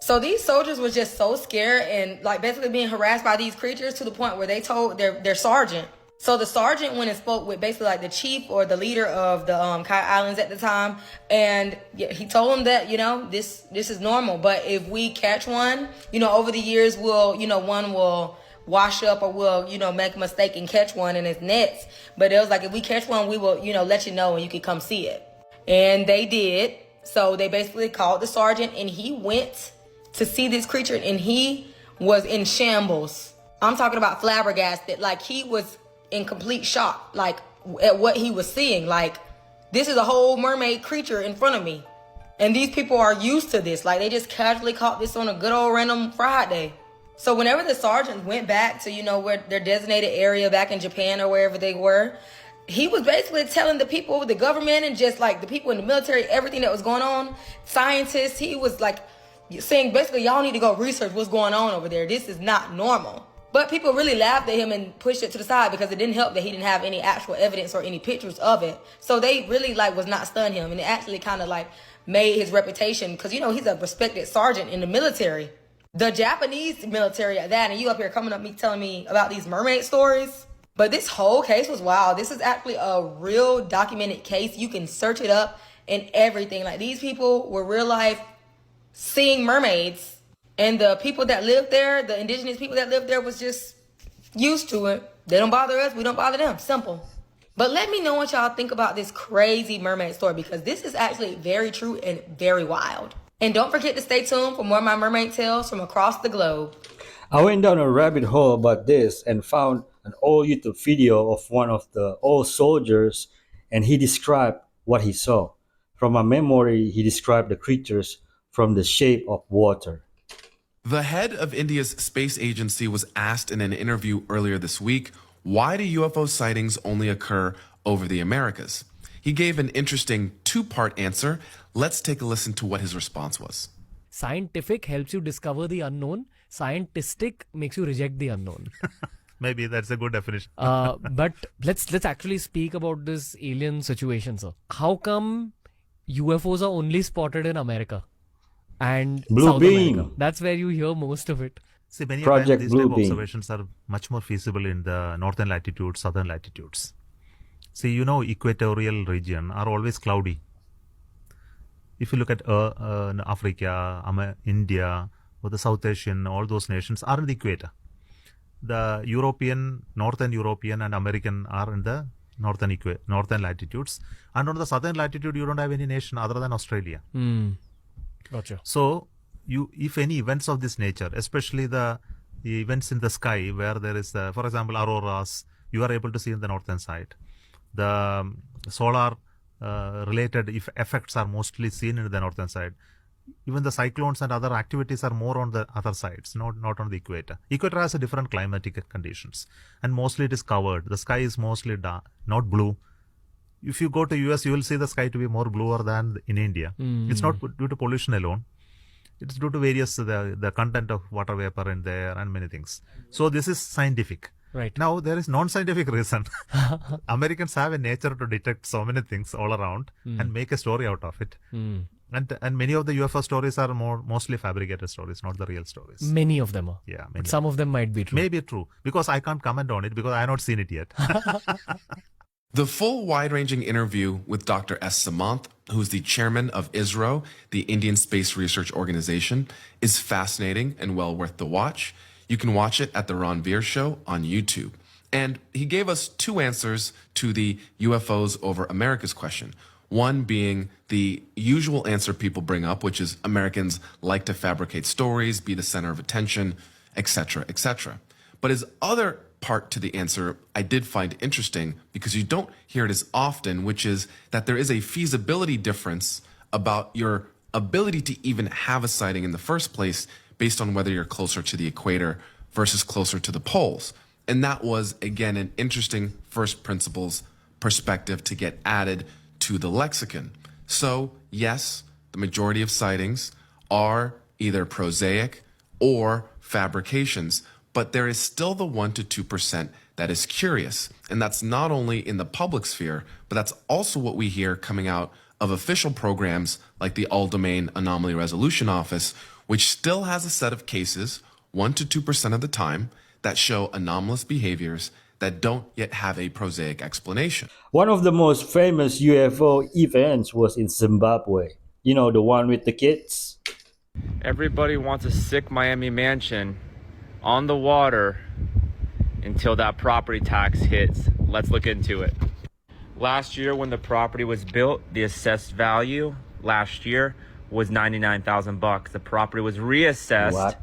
So these soldiers were just so scared and like basically being harassed by these creatures to the point where they told their sergeant. So the sergeant went and spoke with basically like the chief or the leader of the Kai Islands at the time. And he told him that, this is normal. But if we catch one, over the years, one will wash up or we'll, make a mistake and catch one in its nets. But it was like, if we catch one, we will, let you know and you can come see it. And they did. So they basically called the sergeant and he went to see this creature and he was in shambles. I'm talking about flabbergasted. Like, he was in complete shock, like, at what he was seeing. Like, this is a whole mermaid creature in front of me. And these people are used to this. Like, they just casually caught this on a good old random Friday. So whenever the sergeant went back to, where their designated area back in Japan or wherever they were, he was basically telling the people, the government and just like the people in the military, everything that was going on, scientists, he was like saying basically, y'all need to go research what's going on over there. This is not normal. But people really laughed at him and pushed it to the side because it didn't help that he didn't have any actual evidence or any pictures of it. So they really was not stun him. And it actually kind of made his reputation because, he's a respected sergeant in the military. The Japanese military at that, and you up here coming up me telling me about these mermaid stories. But this whole case was wild. This is actually a real documented case. You can search it up and everything. Like, these people were real life seeing mermaids. And the people that lived there, the indigenous people that lived there, was just used to it. They don't bother us, we don't bother them. Simple. But let me know what y'all think about this crazy mermaid story because this is actually very true and very wild. And don't forget to stay tuned for more of my mermaid tales from across the globe. I went down a rabbit hole about this and found an old YouTube video of one of the old soldiers, and he described what he saw. From my memory, he described the creatures from the shape of water. The head of India's space agency was asked in an interview earlier this week, why do UFO sightings only occur over the Americas? He gave an interesting two-part answer. Let's take a listen to what his response was. Scientific helps you discover the unknown. Scientistic makes you reject the unknown. Maybe that's a good definition. But let's actually speak about this alien situation, sir. How come UFOs are only spotted in America? And Blue South beam. America. That's where you hear most of it. See, many Project times these Blue type of beam. observations are much more feasible in the northern latitudes, southern latitudes. See, equatorial region are always cloudy. If you look at Africa, India, or the South Asian, all those nations are in the equator. The northern European and American are in the northern latitudes. And on the southern latitude, you don't have any nation other than Australia. Gotcha. So, if any events of this nature, especially the events in the sky where there is, for example, auroras, you are able to see in the northern side. The solar related effects are mostly seen in the northern side. Even the cyclones and other activities are more on the other sides, not on the equator. Equator has a different climatic conditions, and mostly it is covered. The sky is mostly dark, not blue. If you go to US, you will see the sky to be more bluer than in India. It's not due to pollution alone. It's due to various, the content of water vapor in there and many things. So this is scientific. Right. Now, there is non-scientific reason. Americans have a nature to detect so many things all around and make a story out of it. And many of the UFO stories are mostly fabricated stories, not the real stories. Many of them are. Yeah. But some of them might be true. Maybe true. Because I can't comment on it because I have not seen it yet. The full wide-ranging interview with Dr. S. Samanth, who's the chairman of ISRO, the Indian Space Research Organization, is fascinating and well worth the watch. You can watch it at The Ron Veer Show on YouTube. And he gave us two answers to the UFOs over America's question. One being the usual answer people bring up, which is Americans like to fabricate stories, be the center of attention, etc., etc. But his other part to the answer I did find interesting, because you don't hear it as often, which is that there is a feasibility difference about your ability to even have a sighting in the first place based on whether you're closer to the equator versus closer to the poles. And that was, again, an interesting first principles perspective to get added to the lexicon. So, yes, the majority of sightings are either prosaic or fabrications, but there is still the 1 to 2% that is curious. And that's not only in the public sphere, but that's also what we hear coming out of official programs like the All Domain Anomaly Resolution Office, which still has a set of cases, 1 to 2% of the time, that show anomalous behaviors that don't yet have a prosaic explanation. One of the most famous UFO events was in Zimbabwe. You know, the one with the kids? Everybody wants a sick Miami mansion on the water until that property tax hits. Let's look into it. Last year when the property was built, the assessed value last year was 99,000 bucks. The property was reassessed,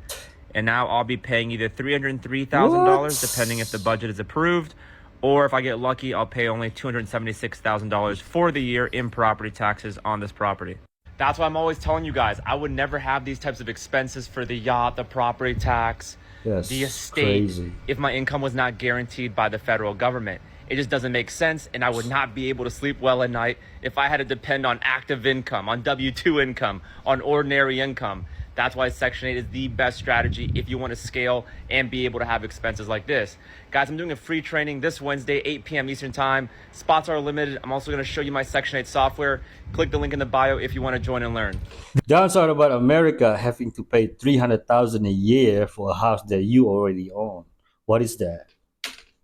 and now I'll be paying either $303,000 depending if the budget is approved, or if I get lucky, I'll pay only $276,000 for the year in property taxes on this property. That's why I'm always telling you guys, I would never have these types of expenses for the yacht, the property tax, the estate, if my income was not guaranteed by the federal government. It just doesn't make sense, and I would not be able to sleep well at night if I had to depend on active income, on W-2 income, on ordinary income. That's why Section 8 is the best strategy if you want to scale and be able to have expenses like this. Guys, I'm doing a free training this Wednesday, 8 p.m. Eastern Time. Spots are limited. I'm also going to show you my Section 8 software. Click the link in the bio if you want to join and learn. The downside about America having to pay $300,000 a year for a house that you already own. What is that?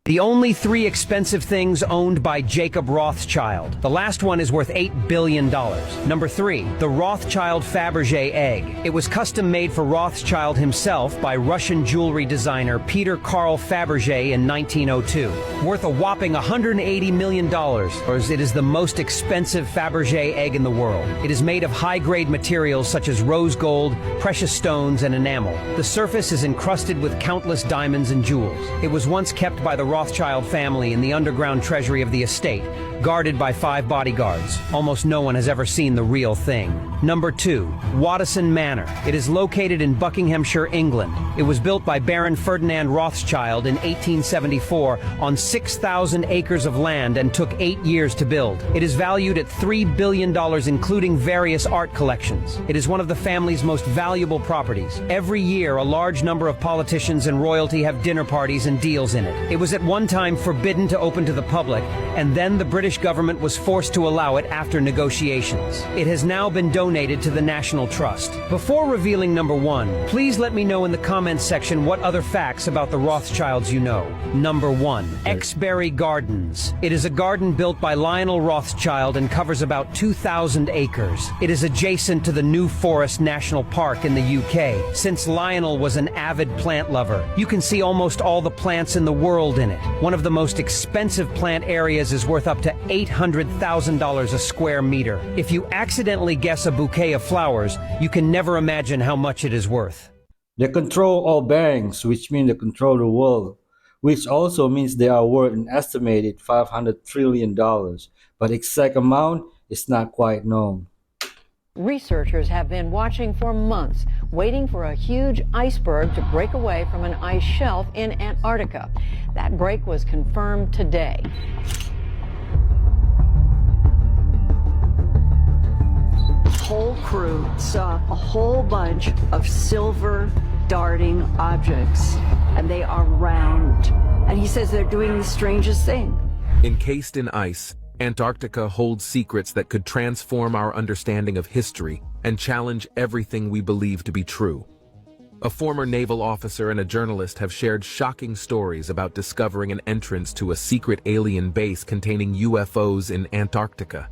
The only 3 expensive things owned by Jacob Rothschild. The last one is worth $8 billion. Number 3, the Rothschild Fabergé egg. It was custom made for Rothschild himself by Russian jewelry designer Peter Carl Fabergé in 1902. Worth a whopping $180 million. It is the most expensive Fabergé egg in the world. It is made of high-grade materials such as rose gold, precious stones, and enamel. The surface is encrusted with countless diamonds and jewels. It was once kept by the Rothschild family in the underground treasury of the estate, guarded by 5 bodyguards. Almost no one has ever seen the real thing. Number 2, Waddesdon Manor. It is located in Buckinghamshire, England. It was built by Baron Ferdinand Rothschild in 1874 on 6,000 acres of land and took 8 years to build. It is valued at $3 billion, including various art collections. It is one of the family's most valuable properties. Every year, a large number of politicians and royalty have dinner parties and deals in it. It was at one time forbidden to open to the public, and then the British government was forced to allow it after negotiations. It has now been donated to the National Trust. Before revealing number 1, please let me know in the comments section what other facts about the Rothschilds you know. Number 1, Exbury Gardens. It is a garden built by Lionel Rothschild and covers about 2,000 acres. It is adjacent to the New Forest National Park in the UK. Since Lionel was an avid plant lover, you can see almost all the plants in the world in it. One of the most expensive plant areas is worth up to $800,000 a square meter. If you accidentally guess a bouquet of flowers, you can never imagine how much it is worth. They control all banks, which means they control the world, which also means they are worth an estimated $500 trillion, but exact amount is not quite known. Researchers have been watching for months, waiting for a huge iceberg to break away from an ice shelf in Antarctica. That break was confirmed today. The whole crew saw a whole bunch of silver darting objects, and they are round. And he says they're doing the strangest thing. Encased in ice, Antarctica holds secrets that could transform our understanding of history and challenge everything we believe to be true. A former naval officer and a journalist have shared shocking stories about discovering an entrance to a secret alien base containing UFOs in Antarctica.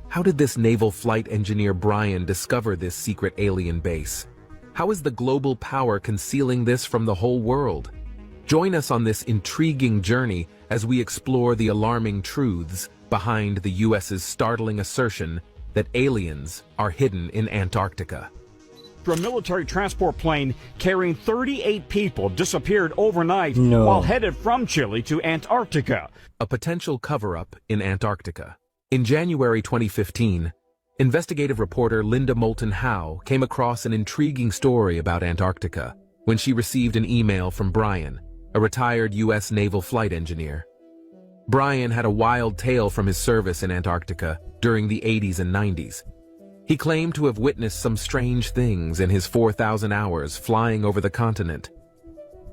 How did this naval flight engineer Brian discover this secret alien base? How is the global power concealing this from the whole world? Join us on this intriguing journey as we explore the alarming truths behind the US's startling assertion that aliens are hidden in Antarctica. after a military transport plane carrying 38 people disappeared overnight No. while headed from Chile to Antarctica. A potential cover-up in Antarctica. In January 2015, investigative reporter Linda Moulton Howe came across an intriguing story about Antarctica when she received an email from Brian, a retired U.S. naval flight engineer. Brian had a wild tale from his service in Antarctica during the 80s and 90s. He claimed to have witnessed some strange things in his 4,000 hours flying over the continent.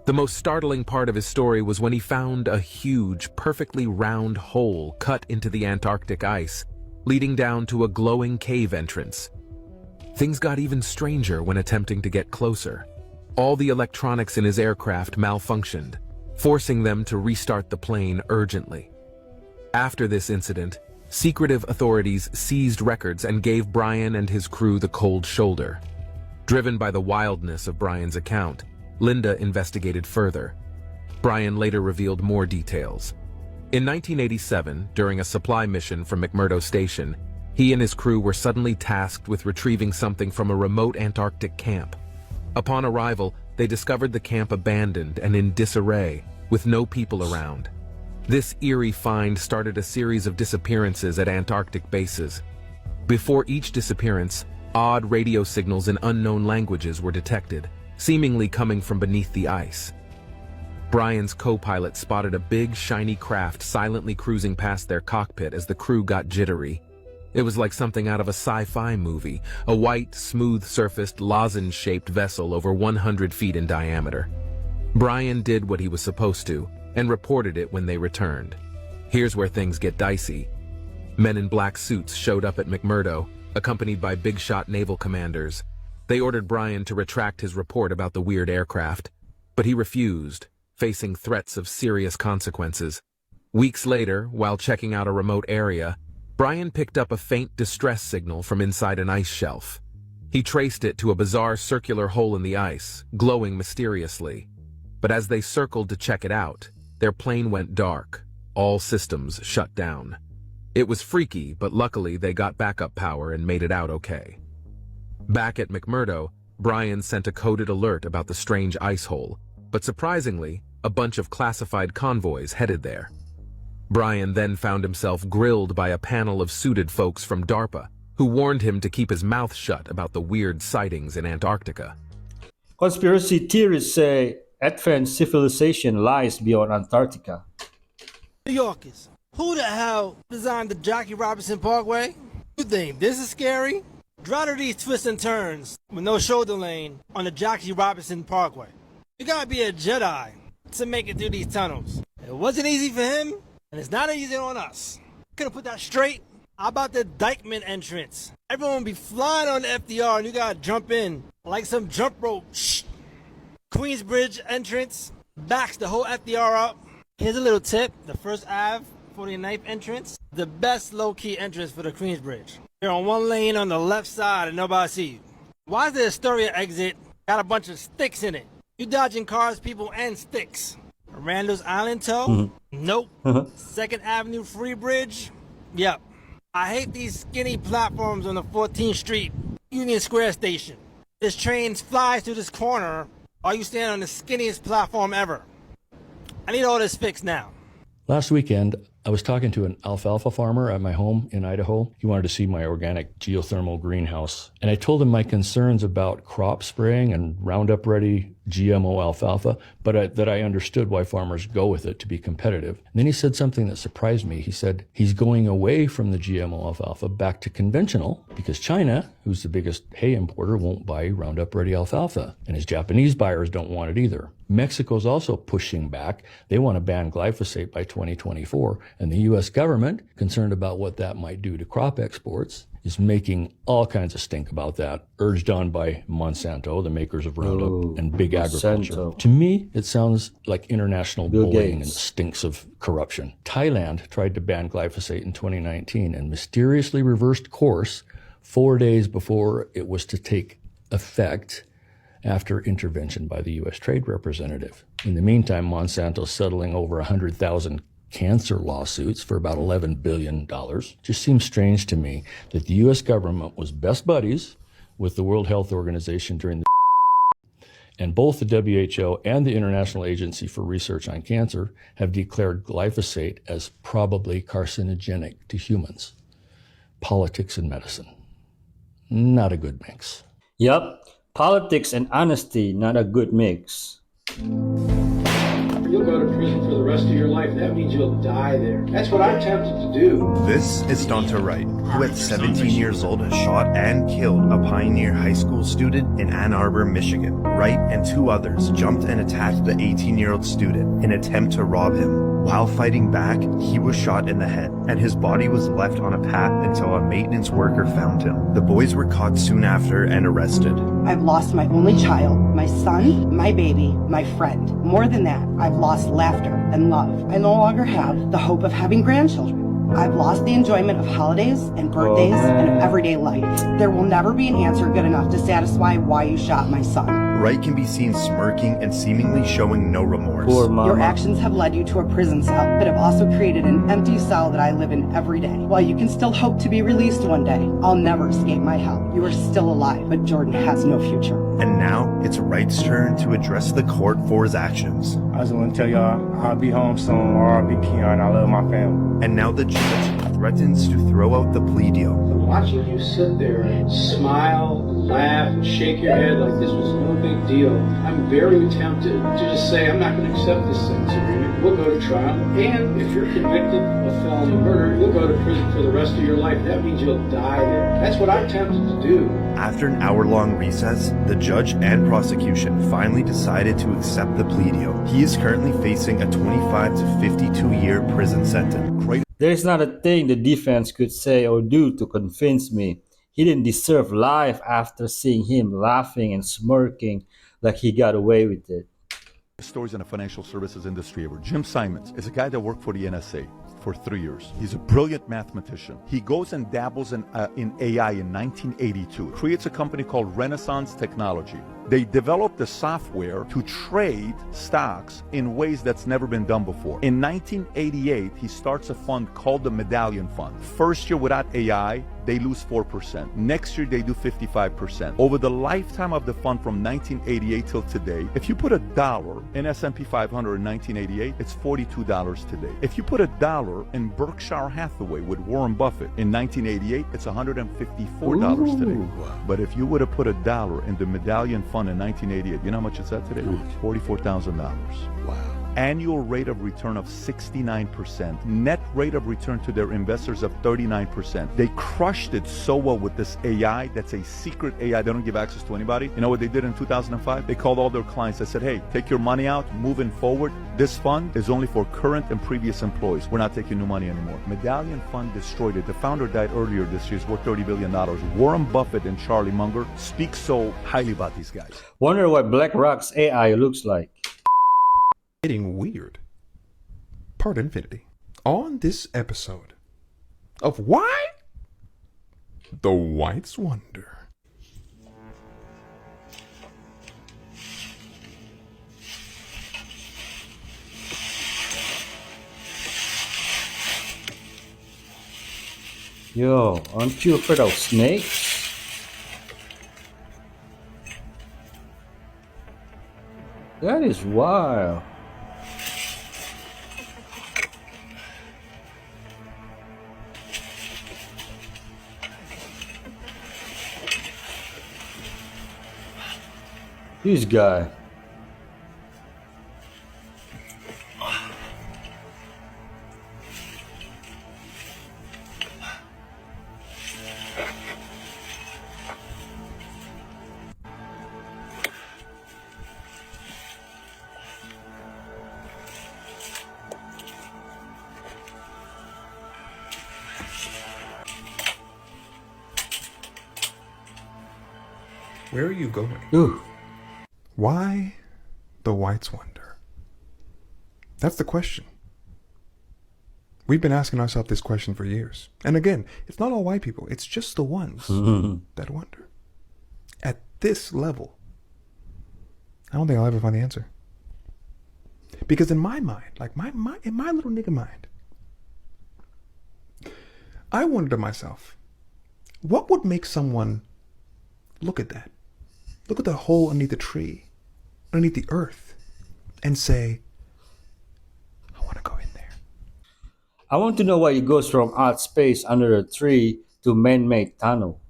The most startling part of his story was when he found a huge, perfectly round hole cut into the Antarctic ice, leading down to a glowing cave entrance. Things got even stranger when attempting to get closer. All the electronics in his aircraft malfunctioned, forcing them to restart the plane urgently. After this incident, secretive authorities seized records and gave Brian and his crew the cold shoulder. Driven by the wildness of Brian's account, Linda investigated further. Brian later revealed more details. In 1987, during a supply mission from McMurdo Station, he and his crew were suddenly tasked with retrieving something from a remote Antarctic camp. Upon arrival, they discovered the camp abandoned and in disarray, with no people around. This eerie find started a series of disappearances at Antarctic bases. Before each disappearance, odd radio signals in unknown languages were detected, seemingly coming from beneath the ice. Brian's co-pilot spotted a big, shiny craft silently cruising past their cockpit as the crew got jittery. It was like something out of a sci-fi movie, a white, smooth-surfaced, lozenge-shaped vessel over 100 feet in diameter. Brian did what he was supposed to and reported it when they returned. Here's where things get dicey. Men in black suits showed up at McMurdo, accompanied by big-shot naval commanders. They ordered Brian to retract his report about the weird aircraft, but he refused, facing threats of serious consequences. Weeks later, while checking out a remote area, Brian picked up a faint distress signal from inside an ice shelf. He traced it to a bizarre circular hole in the ice, glowing mysteriously. But as they circled to check it out, their plane went dark. All systems shut down. It was freaky, but luckily they got backup power and made it out okay. Back at McMurdo, Brian sent a coded alert about the strange ice hole, but surprisingly, a bunch of classified convoys headed there. Brian then found himself grilled by a panel of suited folks from DARPA, who warned him to keep his mouth shut about the weird sightings in Antarctica. Conspiracy theorists say advanced civilization lies beyond Antarctica. New Yorkers, who the hell designed the Jackie Robinson Parkway? You think this is scary? Drive to these twists and turns with no shoulder lane on the Jackie Robinson Parkway. You gotta be a Jedi to make it through these tunnels. It wasn't easy for him, and it's not easy on us. Could've put that straight. How about the Dykeman entrance? Everyone will be flying on the FDR and you gotta jump in like some jump rope. Shh. Queensbridge entrance backs the whole FDR up. Here's a little tip. The First Ave 49th entrance, the best low-key entrance for the Queensbridge. You're on one lane on the left side and nobody see you. Why is the Astoria exit got a bunch of sticks in it? You dodging cars, people, and sticks. Randall's Island Tow? Nope. 2nd Avenue Free Bridge? Yep. I hate these skinny platforms on the 14th Street Union Square station. This train flies through this corner while you stand on the skinniest platform ever. I need all this fixed now. Last weekend, I was talking to an alfalfa farmer at my home in Idaho. He wanted to see my organic geothermal greenhouse. And I told him my concerns about crop spraying and Roundup Ready GMO alfalfa, but that I understood why farmers go with it to be competitive. And then he said something that surprised me. He said he's going away from the GMO alfalfa back to conventional because China, who's the biggest hay importer, won't buy Roundup Ready alfalfa. And his Japanese buyers don't want it either. Mexico's also pushing back. They want to ban glyphosate by 2024. And the U.S. government, concerned about what that might do to crop exports, is making all kinds of stink about that, urged on by Monsanto, the makers of Roundup, and big agriculture. To me, it sounds like international bullying and stinks of corruption. Thailand tried to ban glyphosate in 2019 and mysteriously reversed course 4 days before it was to take effect after intervention by the U.S. Trade Representative. In the meantime, Monsanto's settling over 100,000 cancer lawsuits for about $11 billion. Just seems strange to me that the U.S. government was best buddies with the World Health Organization during the and both the WHO and the International Agency for Research on Cancer have declared glyphosate as probably carcinogenic to humans. Politics and medicine. Not a good mix. Yup, politics and honesty, not a good mix. You'll go to prison for the rest of your life. That means you'll die there. That's what I'm tempted to do. This is Donta Wright, who at 17 years old has shot and killed a Pioneer High School student in Ann Arbor, Michigan. Wright and two others jumped and attacked the 18-year-old student in an attempt to rob him. While fighting back, he was shot in the head, and his body was left on a path until a maintenance worker found him. The boys were caught soon after and arrested. I've lost my only child, my son, my baby, my friend. More than that, I've lost laughter and love. I no longer have the hope of having grandchildren. I've lost the enjoyment of holidays and birthdays and of everyday life. There will never be an answer good enough to satisfy why you shot my son. Wright can be seen smirking and seemingly showing no remorse. Your actions have led you to a prison cell, but have also created an empty cell that I live in every day. While you can still hope to be released one day, I'll never escape my hell. You are still alive, but Jordan has no future. And now it's Wright's turn to address the court for his actions. I just want to tell y'all, I'll be home soon, or I'll be Keon. I love my family. And now the judge threatens to throw out the plea deal. Watching you sit there and smile, laugh, and shake your head like this was no big deal, I'm very tempted to just say, I'm not going to accept this sentence agreement. We'll go to trial. And if you're convicted of felony murder, you'll go to prison for the rest of your life. That means you'll die there. That's what I'm tempted to do. After an hour-long recess, the judge and prosecution finally decided to accept the plea deal. He is currently facing a 25 to 52-year prison sentence. There is not a thing the defense could say or do to convince me he didn't deserve life after seeing him laughing and smirking like he got away with it. Stories in the financial services industry ever. Jim Simons is a guy that worked for the NSA for 3 years. He's a brilliant mathematician. He goes and dabbles in AI in 1982, creates a company called Renaissance Technology. They developed the software to trade stocks in ways that's never been done before. In 1988, he starts a fund called the Medallion Fund. First year without AI, they lose 4%. Next year, they do 55%. Over the lifetime of the fund from 1988 till today, if you put $1 in S&P 500 in 1988, it's $42 today. If you put $1 in Berkshire Hathaway with Warren Buffett in 1988, it's $154 today. But if you would have put $1 in the Medallion Fund in 1988, you know how much it's at today? $44,000. Wow. Annual rate of return of 69%, net rate of return to their investors of 39%. They crushed it so well with this AI that's a secret AI. They don't give access to anybody. You know what they did in 2005? They called all their clients. They said, hey, take your money out, moving forward. This fund is only for current and previous employees. We're not taking new money anymore. Medallion Fund destroyed it. The founder died earlier this year. It's worth $30 billion. Warren Buffett and Charlie Munger speak so highly about these guys. Wonder what BlackRock's AI looks like. Getting weird. Part Infinity. On this episode of Why the Whites Wonder. Yo, aren't you afraid of snakes? That is wild. This guy. Where are you going? Ooh. Why the Whites Wonder? That's the question. We've been asking ourselves this question for years. And again, it's not all white people. It's just the ones that wonder. At this level, I don't think I'll ever find the answer. Because in my mind, like in my little nigga mind, I wondered to myself, what would make someone look at that. Look at the hole underneath the tree, underneath the earth, and say, I want to go in there. I want to know why it goes from art space under a tree to man-made tunnel.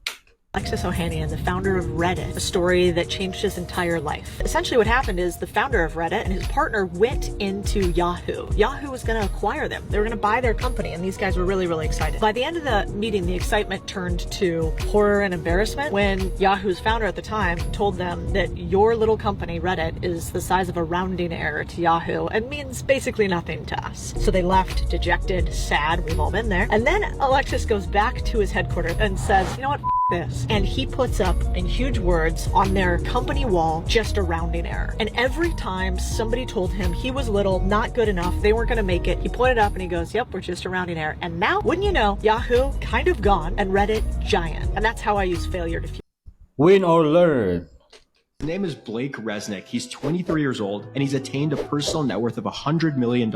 Alexis Ohanian, the founder of Reddit, a story that changed his entire life. Essentially what happened is the founder of Reddit and his partner went into Yahoo. Yahoo was going to acquire them. They were going to buy their company, and these guys were really, really excited. By the end of the meeting, the excitement turned to horror and embarrassment when Yahoo's founder at the time told them that your little company, Reddit, is the size of a rounding error to Yahoo and means basically nothing to us. So they left dejected, sad, we've all been there. And then Alexis goes back to his headquarters and says, you know what, this. And he puts up in huge words on their company wall, just a rounding error. And every time somebody told him he was little, not good enough, they weren't going to make it, he pointed up and he goes, yep, we're just a rounding error. And now, wouldn't you know, Yahoo kind of gone and Reddit giant. And that's how I use failure to Win or learn. His name is Blake Resnick. He's 23 years old, and he's attained a personal net worth of $100 million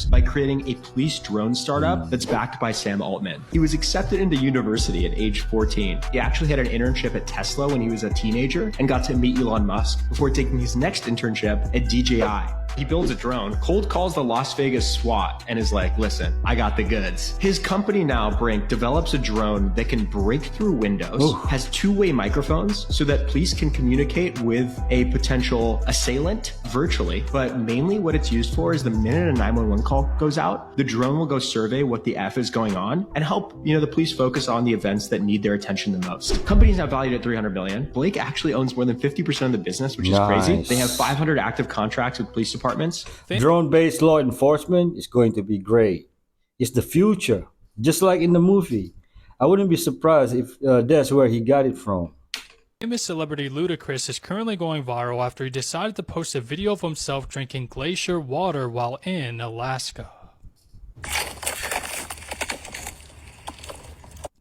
by creating a police drone startup that's backed by Sam Altman. He was accepted into university at age 14. He actually had an internship at Tesla when he was a teenager and got to meet Elon Musk before taking his next internship at DJI. He builds a drone, cold calls the Las Vegas SWAT, and is like, listen, I got the goods. His company now, Brink, develops a drone that can break through windows, has two-way microphones so that police can communicate with a potential assailant virtually. But mainly what it's used for is the minute a 911 call goes out, the drone will go survey what the F is going on and help, the police focus on the events that need their attention the most. Company's now valued at $300 million. Blake actually owns more than 50% of the business, which is crazy. They have 500 active contracts with police departments. Drone-based law enforcement is going to be great. It's the future, just like in the movie. I wouldn't be surprised if that's where he got it from. Famous celebrity Ludacris is currently going viral after he decided to post a video of himself drinking glacier water while in Alaska.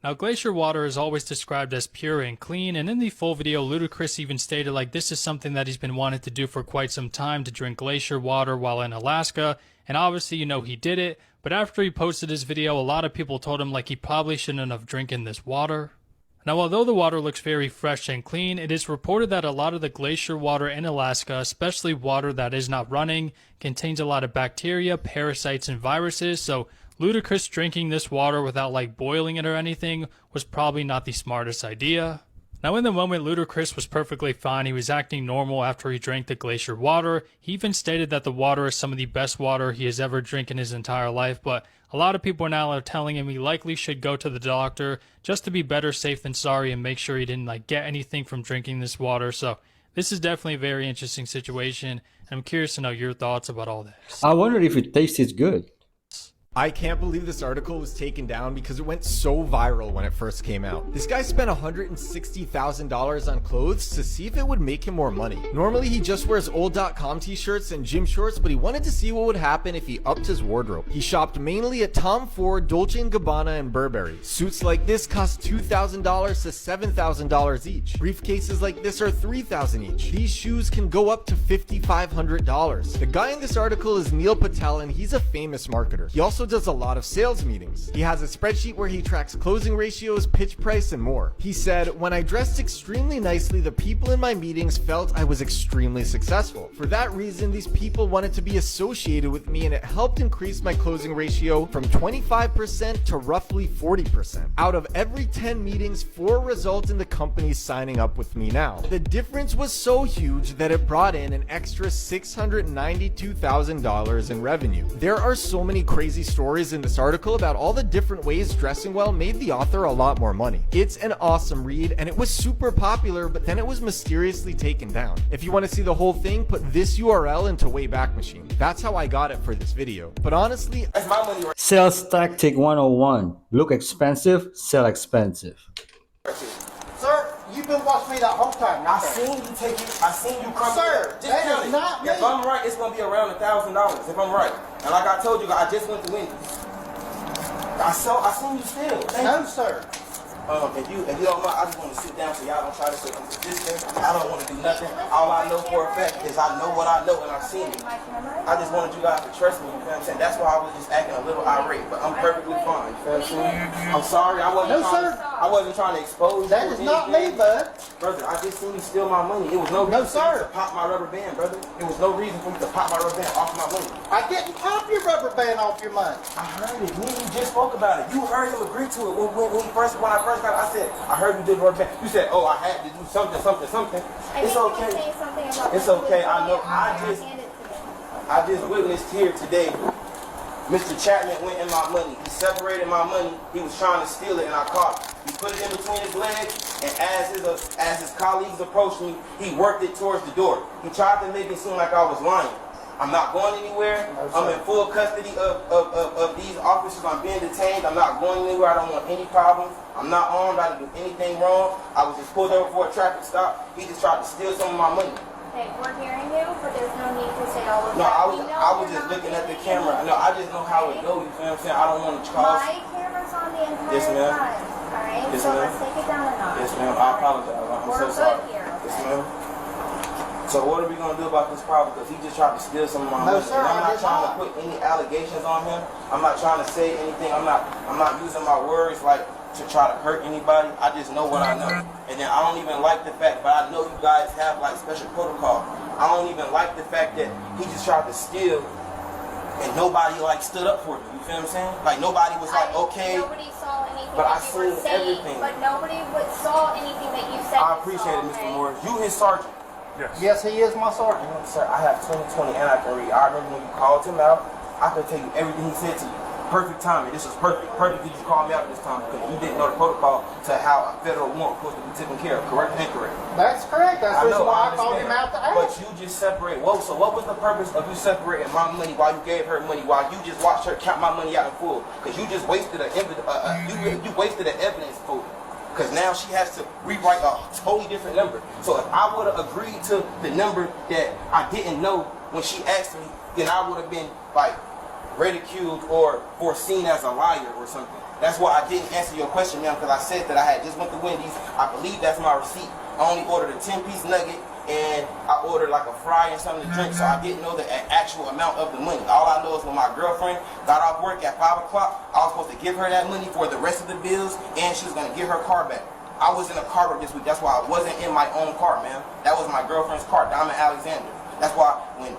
Now, glacier water is always described as pure and clean, and in the full video, Ludacris even stated this is something that he's been wanting to do for quite some time, to drink glacier water while in Alaska, and obviously, he did it, but after he posted his video, a lot of people told him he probably shouldn't have drinking this water. Now, although the water looks very fresh and clean, it is reported that a lot of the glacier water in Alaska, especially water that is not running, contains a lot of bacteria, parasites, and viruses, so Ludacris drinking this water without boiling it or anything was probably not the smartest idea. Now, in the moment, Ludacris was perfectly fine. He was acting normal after he drank the glacier water. He even stated that the water is some of the best water he has ever drank in his entire life, but a lot of people are now telling him he likely should go to the doctor just to be better safe than sorry and make sure he didn't get anything from drinking this water. So this is definitely a very interesting situation, and I'm curious to know your thoughts about all this. I wonder if it tastes good. I can't believe this article was taken down because it went so viral when it first came out. This guy spent $160,000 on clothes to see if it would make him more money. Normally he just wears old.com t-shirts and gym shorts, but he wanted to see what would happen if he upped his wardrobe. He shopped mainly at Tom Ford, Dolce & Gabbana, and Burberry. Suits like this cost $2,000 to $7,000 each. Briefcases like this are $3,000 each. These shoes can go up to $5,500. The guy in this article is Neil Patel, and he's a famous marketer. He also does a lot of sales meetings. He has a spreadsheet where he tracks closing ratios, pitch price, and more. He said, when I dressed extremely nicely, the people in my meetings felt I was extremely successful. For that reason, these people wanted to be associated with me, and it helped increase my closing ratio from 25% to roughly 40%. Out of every 10 meetings, 4 result in the company signing up with me now. The difference was so huge that it brought in an extra $692,000 in revenue. There are so many crazy stories in this article about all the different ways dressing well made the author a lot more money. It's an awesome read, and it was super popular, but then it was mysteriously taken down. If you want to see the whole thing, put this URL into Wayback Machine. That's how I got it for this video. But honestly, Sales tactic 101. Look expensive, sell expensive. Sir, you've been watching me that whole time. I seen you take it. I seen you come. Sir, just tell me. Not me. If I'm right, it's gonna be around $1,000. If I'm right, and like I told you, I just went to Wendy's. I seen you still. No, sir. If you don't mind, I just want to sit down so y'all don't try to say this thing. I don't want to do nothing. All I know for a fact is I know what I know and I've seen it. I just wanted you guys to trust me, you know what I'm saying? That's why I was just acting a little irate, but I'm perfectly fine, you know what I'm saying? I'm sorry, I wasn't. No, sir. I wasn't trying to expose That you. is not me, bud. Brother, I just seen you steal my money. It was no reason for me to pop my rubber band, brother. It was no reason for me to pop my rubber band off my money. I didn't pop your rubber band off your money. I heard it. Me and you just spoke about it. You heard him agree to it when I first got it. I said, I heard you did rubber band. You said, oh, I had to do something. It's okay. It's okay. I know. I just witnessed here today. Mr. Chapman went in my money. He separated my money. He was trying to steal it, and I caught him. He put it in between his legs, and as his colleagues approached me, he worked it towards the door. He tried to make it seem like I was lying. I'm not going anywhere. I'm in full custody of these officers. I'm being detained. I'm not going anywhere. I don't want any problems. I'm not armed. I didn't do anything wrong. I was just pulled over for a traffic stop. He just tried to steal some of my money. Okay, we're hearing you, but there's no need to say all of No, that. I was just looking at the camera. No, I just know how it goes. You feel what I'm saying? I don't want to cause. My camera's on the entire Yes, ma'am. time. All right, Yes, so ma'am. let's take it down a notch. Yes, ma'am. I apologize. I'm We're so good sorry. here. Yes, ma'am. So what are we gonna do about this problem? Because he just tried to steal some of my money. sir, And I'm I not did trying not. to put any allegations on him. I'm not trying to say anything. I'm not using my words like to try to hurt anybody. I just know what I know. And then I don't even like the fact, but I know you guys have like special protocol. I don't even like the fact that he just tried to steal and nobody like stood up for me. You feel what I'm saying? Like nobody was like, okay. Nobody saw anything But I that you were seen saying, everything. but nobody saw anything that you said. I you appreciate saw, it, Mr. okay? Moore. You his sergeant. Yes, he is my sergeant. Sir, I have 20/20 and I can read. I remember when you called him out, I could tell you everything he said to you. Perfect timing. This was perfect. Perfect that you called me out this time because you didn't know the protocol to how a federal warrant was supposed to be taken care of. Correct and incorrect? That's correct. That's the reason reason why I called him out to ask. But you just separated. Whoa, so what was the purpose of you separating my money while you gave her money, while you just watched her count my money out in full? Because you just wasted you wasted an evidence for it. Because now she has to rewrite a totally different number. So if I would have agreed to the number that I didn't know when she asked me, then I would have been like ridiculed or foreseen as a liar or something. That's why I didn't answer your question, ma'am, because I said that I had just went to Wendy's. I believe that's my receipt. I only ordered a 10-piece nugget and I ordered like a fry and something to drink, so I didn't know the actual amount of the money. All I know is when my girlfriend got off work at 5 o'clock, I was supposed to give her that money for the rest of the bills, and she was going to get her car back. I was in a car wreck this week. That's why I wasn't in my own car, man. That was my girlfriend's car, Diamond Alexander. That's why when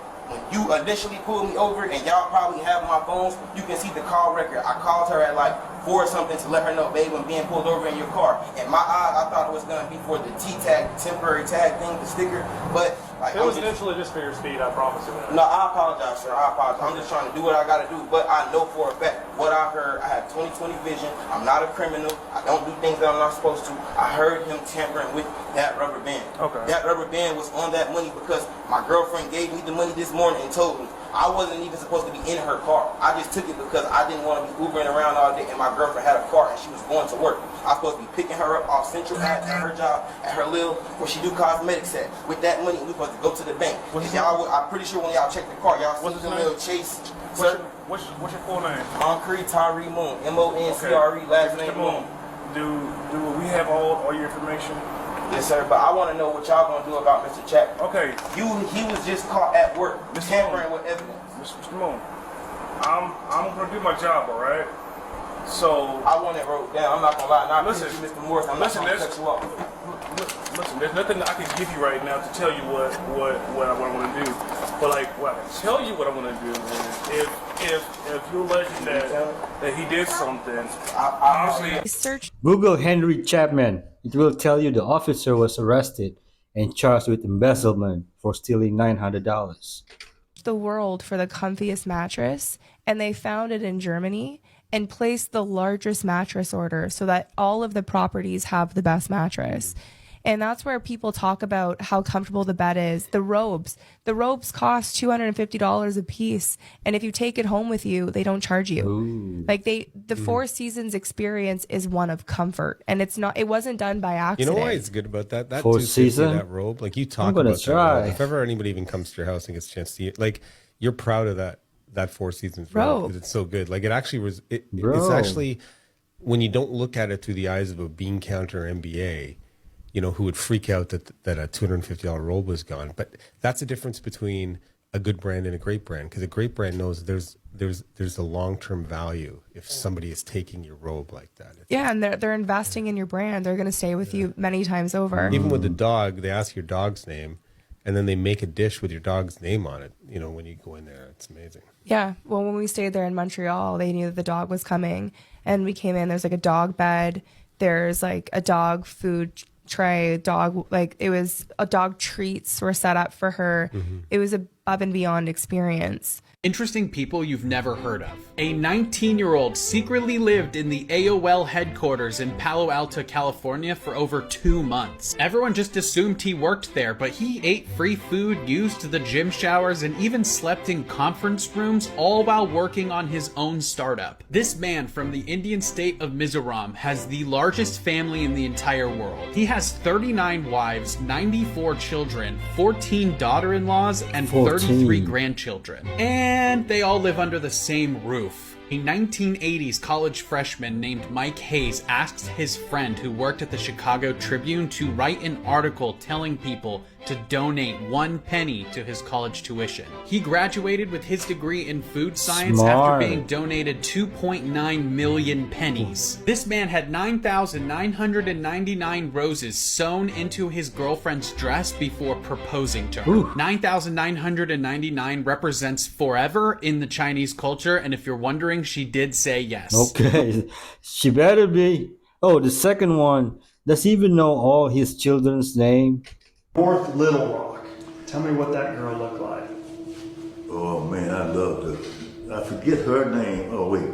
you initially pulled me over, and y'all probably have my phones, you can see the call record. I called her at like 4 or something to let her know, babe, I'm being pulled over in your car. In my eyes, I thought it was gonna be for the T-tag, temporary tag thing, the sticker, but like It was initially just for your speed, I promise you that. no, I apologize, sir. I apologize. I'm just trying to do what I gotta do. But I know for a fact what I heard. I have 20/20 vision. I'm not a criminal. I don't do things that I'm not supposed to. I heard him tampering with that rubber band. Okay. That rubber band was on that money because my girlfriend gave me the money this morning and told me I wasn't even supposed to be in her car. I just took it because I didn't want to be Ubering around all day, and my girlfriend had a car and she was going to work. I was supposed to be picking her up off Central at her job, at her little, where she do cosmetics at. With that money, we supposed to go to the bank. Y'all, I'm pretty sure when y'all check the car, y'all see the little Chase. What's your full name? Moncrief Tyree Moon. M-O-N-C-R-E, last name Moon. Do we have all your information? Yes, sir, but I want to know what y'all gonna do about Mr. Chapman. Okay. He was just caught at work, tampering with evidence. Mr. Moon, I'm gonna do my job, all right? So I want it wrote down. I'm not gonna lie. Now, listen, Mr. Morris, I'm not gonna cut you off. Listen, there's nothing I can give you right now to tell you what I want to do. But like, what I can tell you what I want to do is if you're alleging that he did something, obviously. Google Henry Chapman. It will tell you the officer was arrested and charged with embezzlement for stealing $900. The world for the comfiest mattress, and they found it in Germany and placed the largest mattress order so that all of the properties have the best mattress. And that's where people talk about how comfortable the bed is. The robes cost $250 a piece, and if you take it home with you, they don't charge you. Ooh. Like the Four Seasons experience is one of comfort, and it wasn't done by accident. You know why it's good about that? That Four 250, Season? that robe, like you talk I'm gonna about that try. robe. If ever anybody even comes to your house and gets a chance to see it, like you're proud of that Four Seasons robe because it's so good. Like it actually was. It's actually when you don't look at it through the eyes of a bean counter MBA. You know, who would freak out that a $250 robe was gone. But that's the difference between a good brand and a great brand, because a great brand knows there's a long-term value if somebody is taking your robe like that. Yeah, and they're investing in your brand. They're going to stay with you many times over. Even with the dog, they ask your dog's name, and then they make a dish with your dog's name on it. You know, when you go in there, it's amazing. Yeah, well, when we stayed there in Montreal, they knew that the dog was coming, and we came in. There's like a dog bed. There's like a dog food tray. It was a dog treats were set up for her. It was above and beyond experience. Interesting people you've never heard of. A 19-year-old secretly lived in the AOL headquarters in Palo Alto, California for over 2 months. Everyone just assumed he worked there, but he ate free food, used the gym showers, and even slept in conference rooms, all while working on his own startup. This man from the Indian state of Mizoram has the largest family in the entire world. He has 39 wives, 94 children, 14 daughter-in-laws, and 33 grandchildren. And they all live under the same roof. A 1980s college freshman named Mike Hayes asked his friend who worked at the Chicago Tribune to write an article telling people to donate 1 penny to his college tuition. He graduated with his degree in food science after being donated 2.9 million pennies. This man had 9,999 roses sewn into his girlfriend's dress before proposing to her. 9,999 represents forever in the Chinese culture, and if you're wondering, she did say yes. Okay, she better be. Oh, the second one. Does he even know all his children's name? North Little Rock. Tell me what that girl looked like. Oh man, I loved her. I forget her name. Oh wait,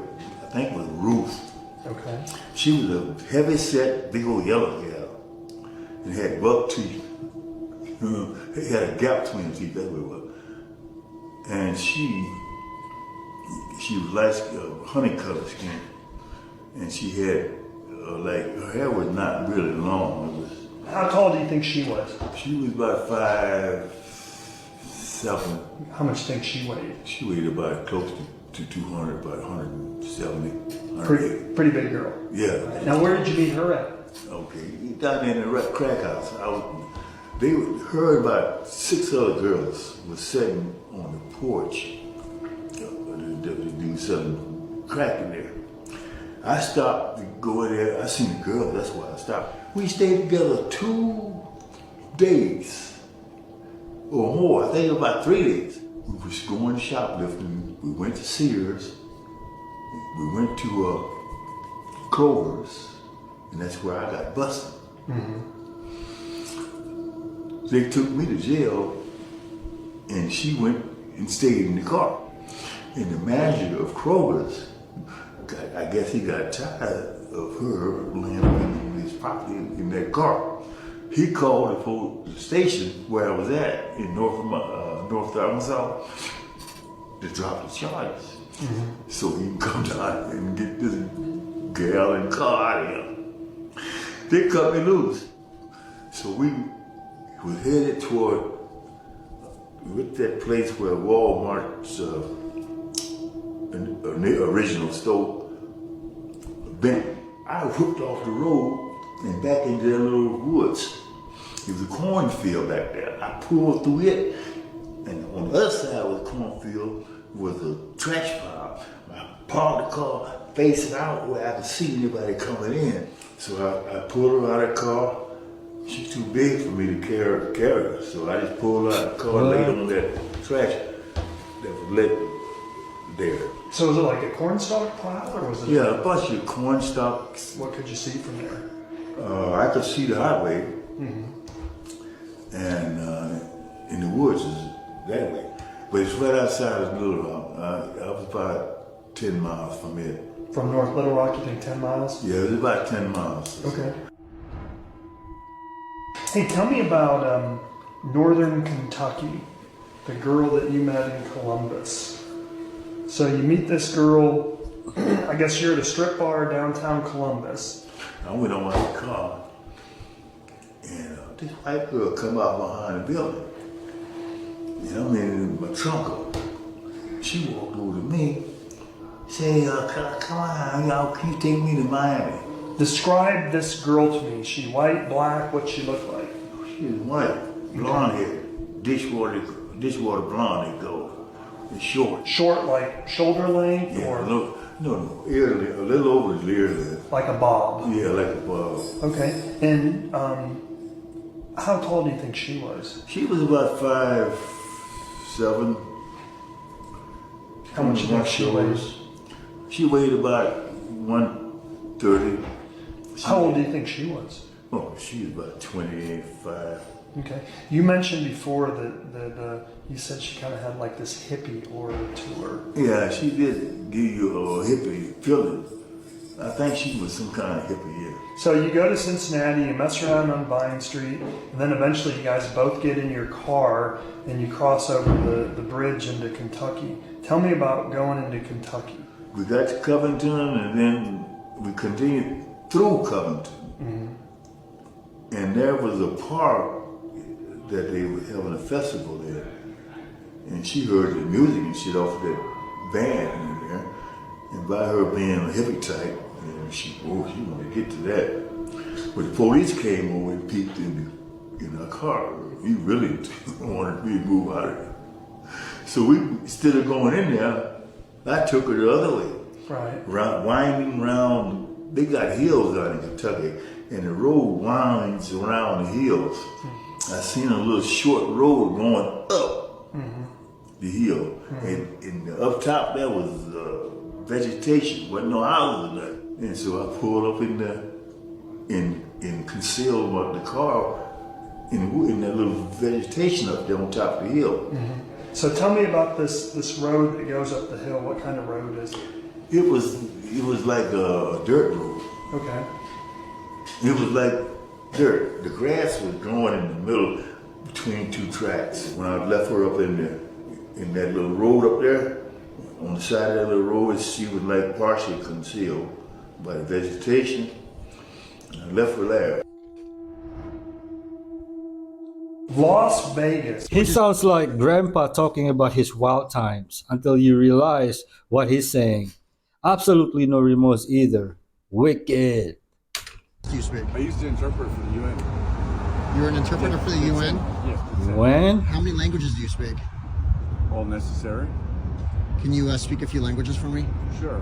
I think it was Ruth. Okay. She was a heavy set, big old yellow hair, and had buck teeth. It had a gap between the teeth. That's what it was. And she was like honey colored skin, and she had her hair was not really long. It was. How tall do you think she was? She was about 5'7". How much do you think she weighed? She weighed about close to 200, about 170, 180. Pretty big girl. Yeah. Right. Now, where did you meet her at? Okay, down in the crack house. Her and about 6 other girls were sitting on the porch. The dude selling crack in there. I stopped to go in there. I seen the girls, that's why I stopped. We stayed together 2 days or more. I think about 3 days. We was going shoplifting. We went to Sears. We went to Kroger's, and that's where I got busted. They took me to jail, and she went and stayed in the car. And the manager of Kroger's, I guess he got tired of her laying on his property in that car. He called the station where I was at in North Arkansas to drop the charges. So he can come down and get this gal and car out of here. They cut me loose. So we was headed toward that place where Walmart's original store bent. I hooked off the road and back into that little woods. It was a cornfield back there. I pulled through it, and on the other side of the cornfield was a trash pile. I parked the car facing out where I could see anybody coming in. So I pulled her out of the car. She's too big for me to carry her. So I just pulled her out of the car and laid on that trash that was lit there. So was it like a cornstalk pile, or was it? Yeah, a bunch of corn stalks. What could you see from there? I could see the highway, and in the woods is that way. But it's right outside of Little Rock. I was about 10 miles from it. From North Little Rock, you think 10 miles? Yeah, it was about 10 miles. Okay. Hey, tell me about Northern Kentucky, the girl that you met in Columbus. So you meet this girl, I guess you're at a strip bar downtown Columbus. I went on my car, and this white girl come out behind the building. And I'm in my trunk. She walked over to me, said, come on, y'all, can you take me to Miami? Describe this girl to me. She white, black, what she look like? She was white, blonde hair, dishwater dishwater blonde they go. It's short. Short, like shoulder length, Yeah, or no, ear length, a little over his ear length. like a bob? Yeah, like a bob. Okay. And how tall do you think she was? She was about 5'7". How much do you think she weighed? She weighed about 130. How old do you think she was? Oh, she was about 25. Okay. You mentioned before that you said she kind of had like this hippie aura to her. Yeah, she did give you a hippie feeling. I think she was some kind of hippie, yeah. So you go to Cincinnati, you mess around on Vine Street, and then eventually you guys both get in your car and you cross over the bridge into Kentucky. Tell me about going into Kentucky. We got to Covington and then we continued through Covington. Mm-hmm. And there was a park that they were having a festival there. And she heard the music and shit off that band in there. And by her being a hippie type, she wanted to get to that. But the police came over and peeked in our car. We really wanted me to move out of there. So we, instead of going in there, I took her the other way. Right. Winding around, they got hills out in Kentucky, and the road winds around the hills. I seen a little short road going up the hill. And up top there was vegetation, wasn't no houses or nothing. And so I pulled up in concealed the car in that little vegetation up there on top of the hill. So tell me about this road that goes up the hill. What kind of road is it? It was like a dirt road. Okay. It was like dirt. The grass was growing in the middle between two tracks. When I left her up in that little road up there, on the side of that little road, she was like partially concealed by the vegetation. I left her there. Las Vegas. He sounds like Grandpa talking about his wild times until you realize what he's saying. Absolutely no remorse either. Wicked. You speak? I used to interpret for the UN. You're an interpreter for the UN? Yes. When? How many languages do you speak? All necessary. Can you speak a few languages for me? Sure.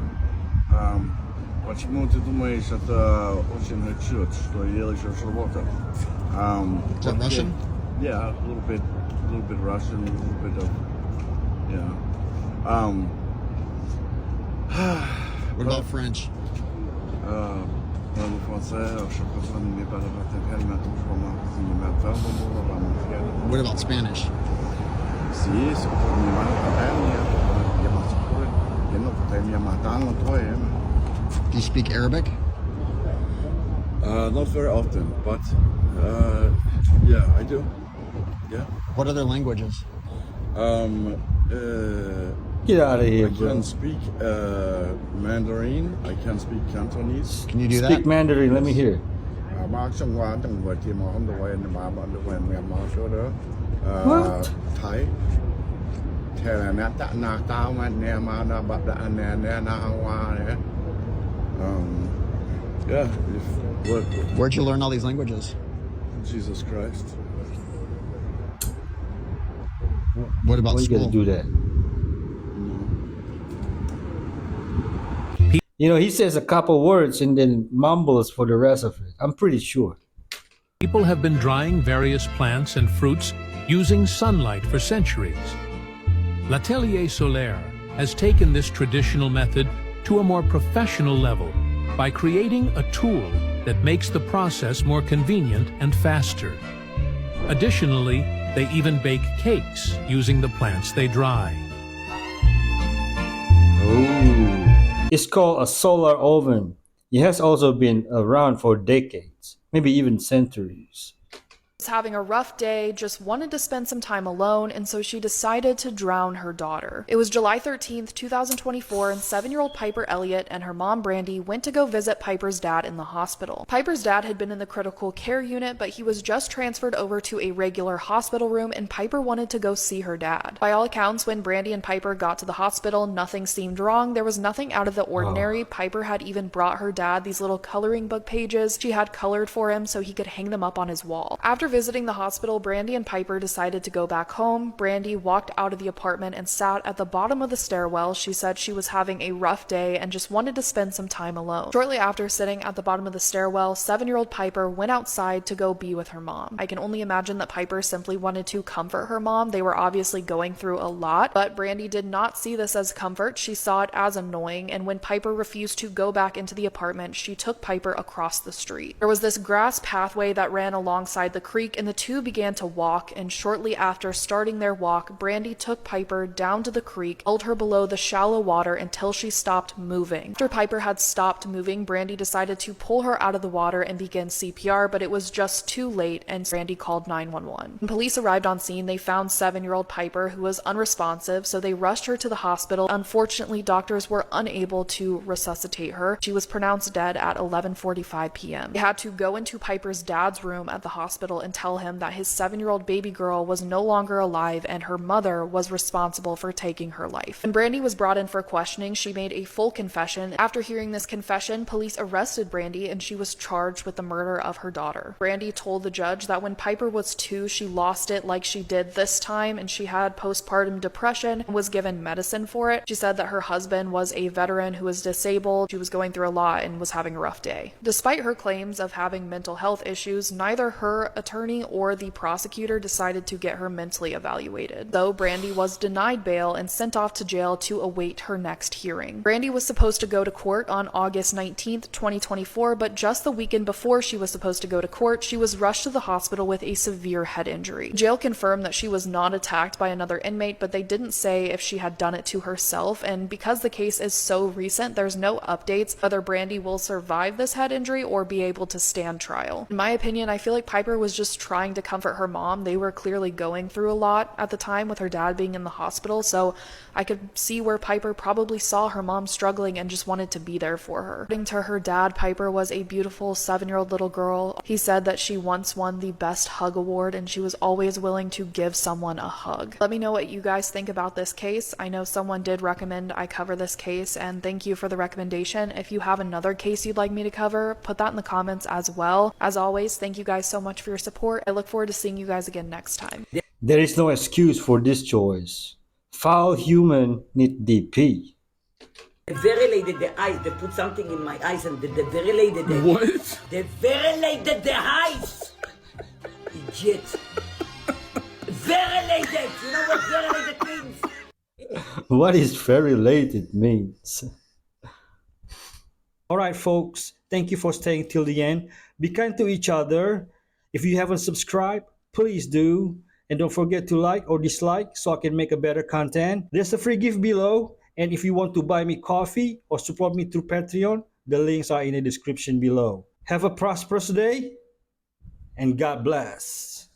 Почему ты думаешь, это очень хочу, что я лишь работа? Is that Russian? Yeah, a little bit Russian, a little bit of, yeah. What about French? What about Spanish? Sí, eso por mi mano Do you speak Arabic? Not very often, but yeah, I do. Yeah. What other languages? Get out of here, I bro. can speak Mandarin. I can speak Cantonese. Can you do Speak Mandarin, let me hear. What? Thai. Yeah. Where'd you learn all these languages? Jesus Christ. What about Why you gotta school? do that? You know, he says a couple words and then mumbles for the rest of it. I'm pretty sure. People have been drying various plants and fruits using sunlight for centuries. L'Atelier Solaire has taken this traditional method to a more professional level by creating a tool that makes the process more convenient and faster. Additionally, they even bake cakes using the plants they dry. Ooh. It's called a solar oven. It has also been around for decades, maybe even centuries. Having a rough day, just wanted to spend some time alone, and so she decided to drown her daughter. It was July 13th, 2024, and 7-year-old Piper Elliott and her mom Brandy went to go visit Piper's dad in the hospital. Piper's dad had been in the critical care unit, but he was just transferred over to a regular hospital room, and Piper wanted to go see her dad. By all accounts, when Brandy and Piper got to the hospital, nothing seemed wrong. There was nothing out of the ordinary. Piper had even brought her dad these little coloring book pages she had colored for him so he could hang them up on his wall. After visiting the hospital, Brandy and Piper decided to go back home. Brandy walked out of the apartment and sat at the bottom of the stairwell. She said she was having a rough day and just wanted to spend some time alone. Shortly after sitting at the bottom of the stairwell, 7-year-old Piper went outside to go be with her mom. I can only imagine that Piper simply wanted to comfort her mom. They were obviously going through a lot, but Brandy did not see this as comfort. She saw it as annoying, and when Piper refused to go back into the apartment, she took Piper across the street. There was this grass pathway that ran alongside the creek, and the two began to walk, and shortly after starting their walk, Brandy took Piper down to the creek, held her below the shallow water until she stopped moving. After Piper had stopped moving, Brandy decided to pull her out of the water and begin CPR, but it was just too late, and Brandy called 911. When police arrived on scene, they found 7-year-old Piper, who was unresponsive, so they rushed her to the hospital. Unfortunately, doctors were unable to resuscitate her. She was pronounced dead at 11:45 p.m. They had to go into Piper's dad's room at the hospital and tell him that his 7-year-old baby girl was no longer alive and her mother was responsible for taking her life. When Brandy was brought in for questioning, she made a full confession. After hearing this confession, police arrested Brandy and she was charged with the murder of her daughter. Brandy told the judge that when Piper was 2, she lost it like she did this time, and she had postpartum depression and was given medicine for it. She said that her husband was a veteran who was disabled. She was going through a lot and was having a rough day. Despite her claims of having mental health issues, neither her attorney or the prosecutor decided to get her mentally evaluated. Though Brandy was denied bail and sent off to jail to await her next hearing. Brandy was supposed to go to court on August 19th, 2024, but just the weekend before she was supposed to go to court, she was rushed to the hospital with a severe head injury. Jail confirmed that she was not attacked by another inmate, but they didn't say if she had done it to herself, and because the case is so recent, there's no updates whether Brandy will survive this head injury or be able to stand trial. In my opinion, I feel like Piper was just trying to comfort her mom. They were clearly going through a lot at the time with her dad being in the hospital, so I could see where Piper probably saw her mom struggling and just wanted to be there for her. According to her dad, Piper was a beautiful 7-year-old little girl. He said that she once won the Best Hug Award and she was always willing to give someone a hug. Let me know what you guys think about this case. I know someone did recommend I cover this case, and thank you for the recommendation. If you have another case you'd like me to cover, put that in the comments as well. As always, thank you guys so much for your support. I look forward to seeing you guys again next time. There is no excuse for this choice. Foul human need DP. They verilated the eyes. They put something in my eyes and they verilated it. What? They verilated the eyes. Idiot. Verilated. You know what verilated means? What is very late it means. All right, folks. Thank you for staying till the end. Be kind to each other. If you haven't subscribed, please do. And don't forget to like or dislike so I can make a better content. There's a free gift below. And if you want to buy me coffee or support me through Patreon, the links are in the description below. Have a prosperous day and God bless.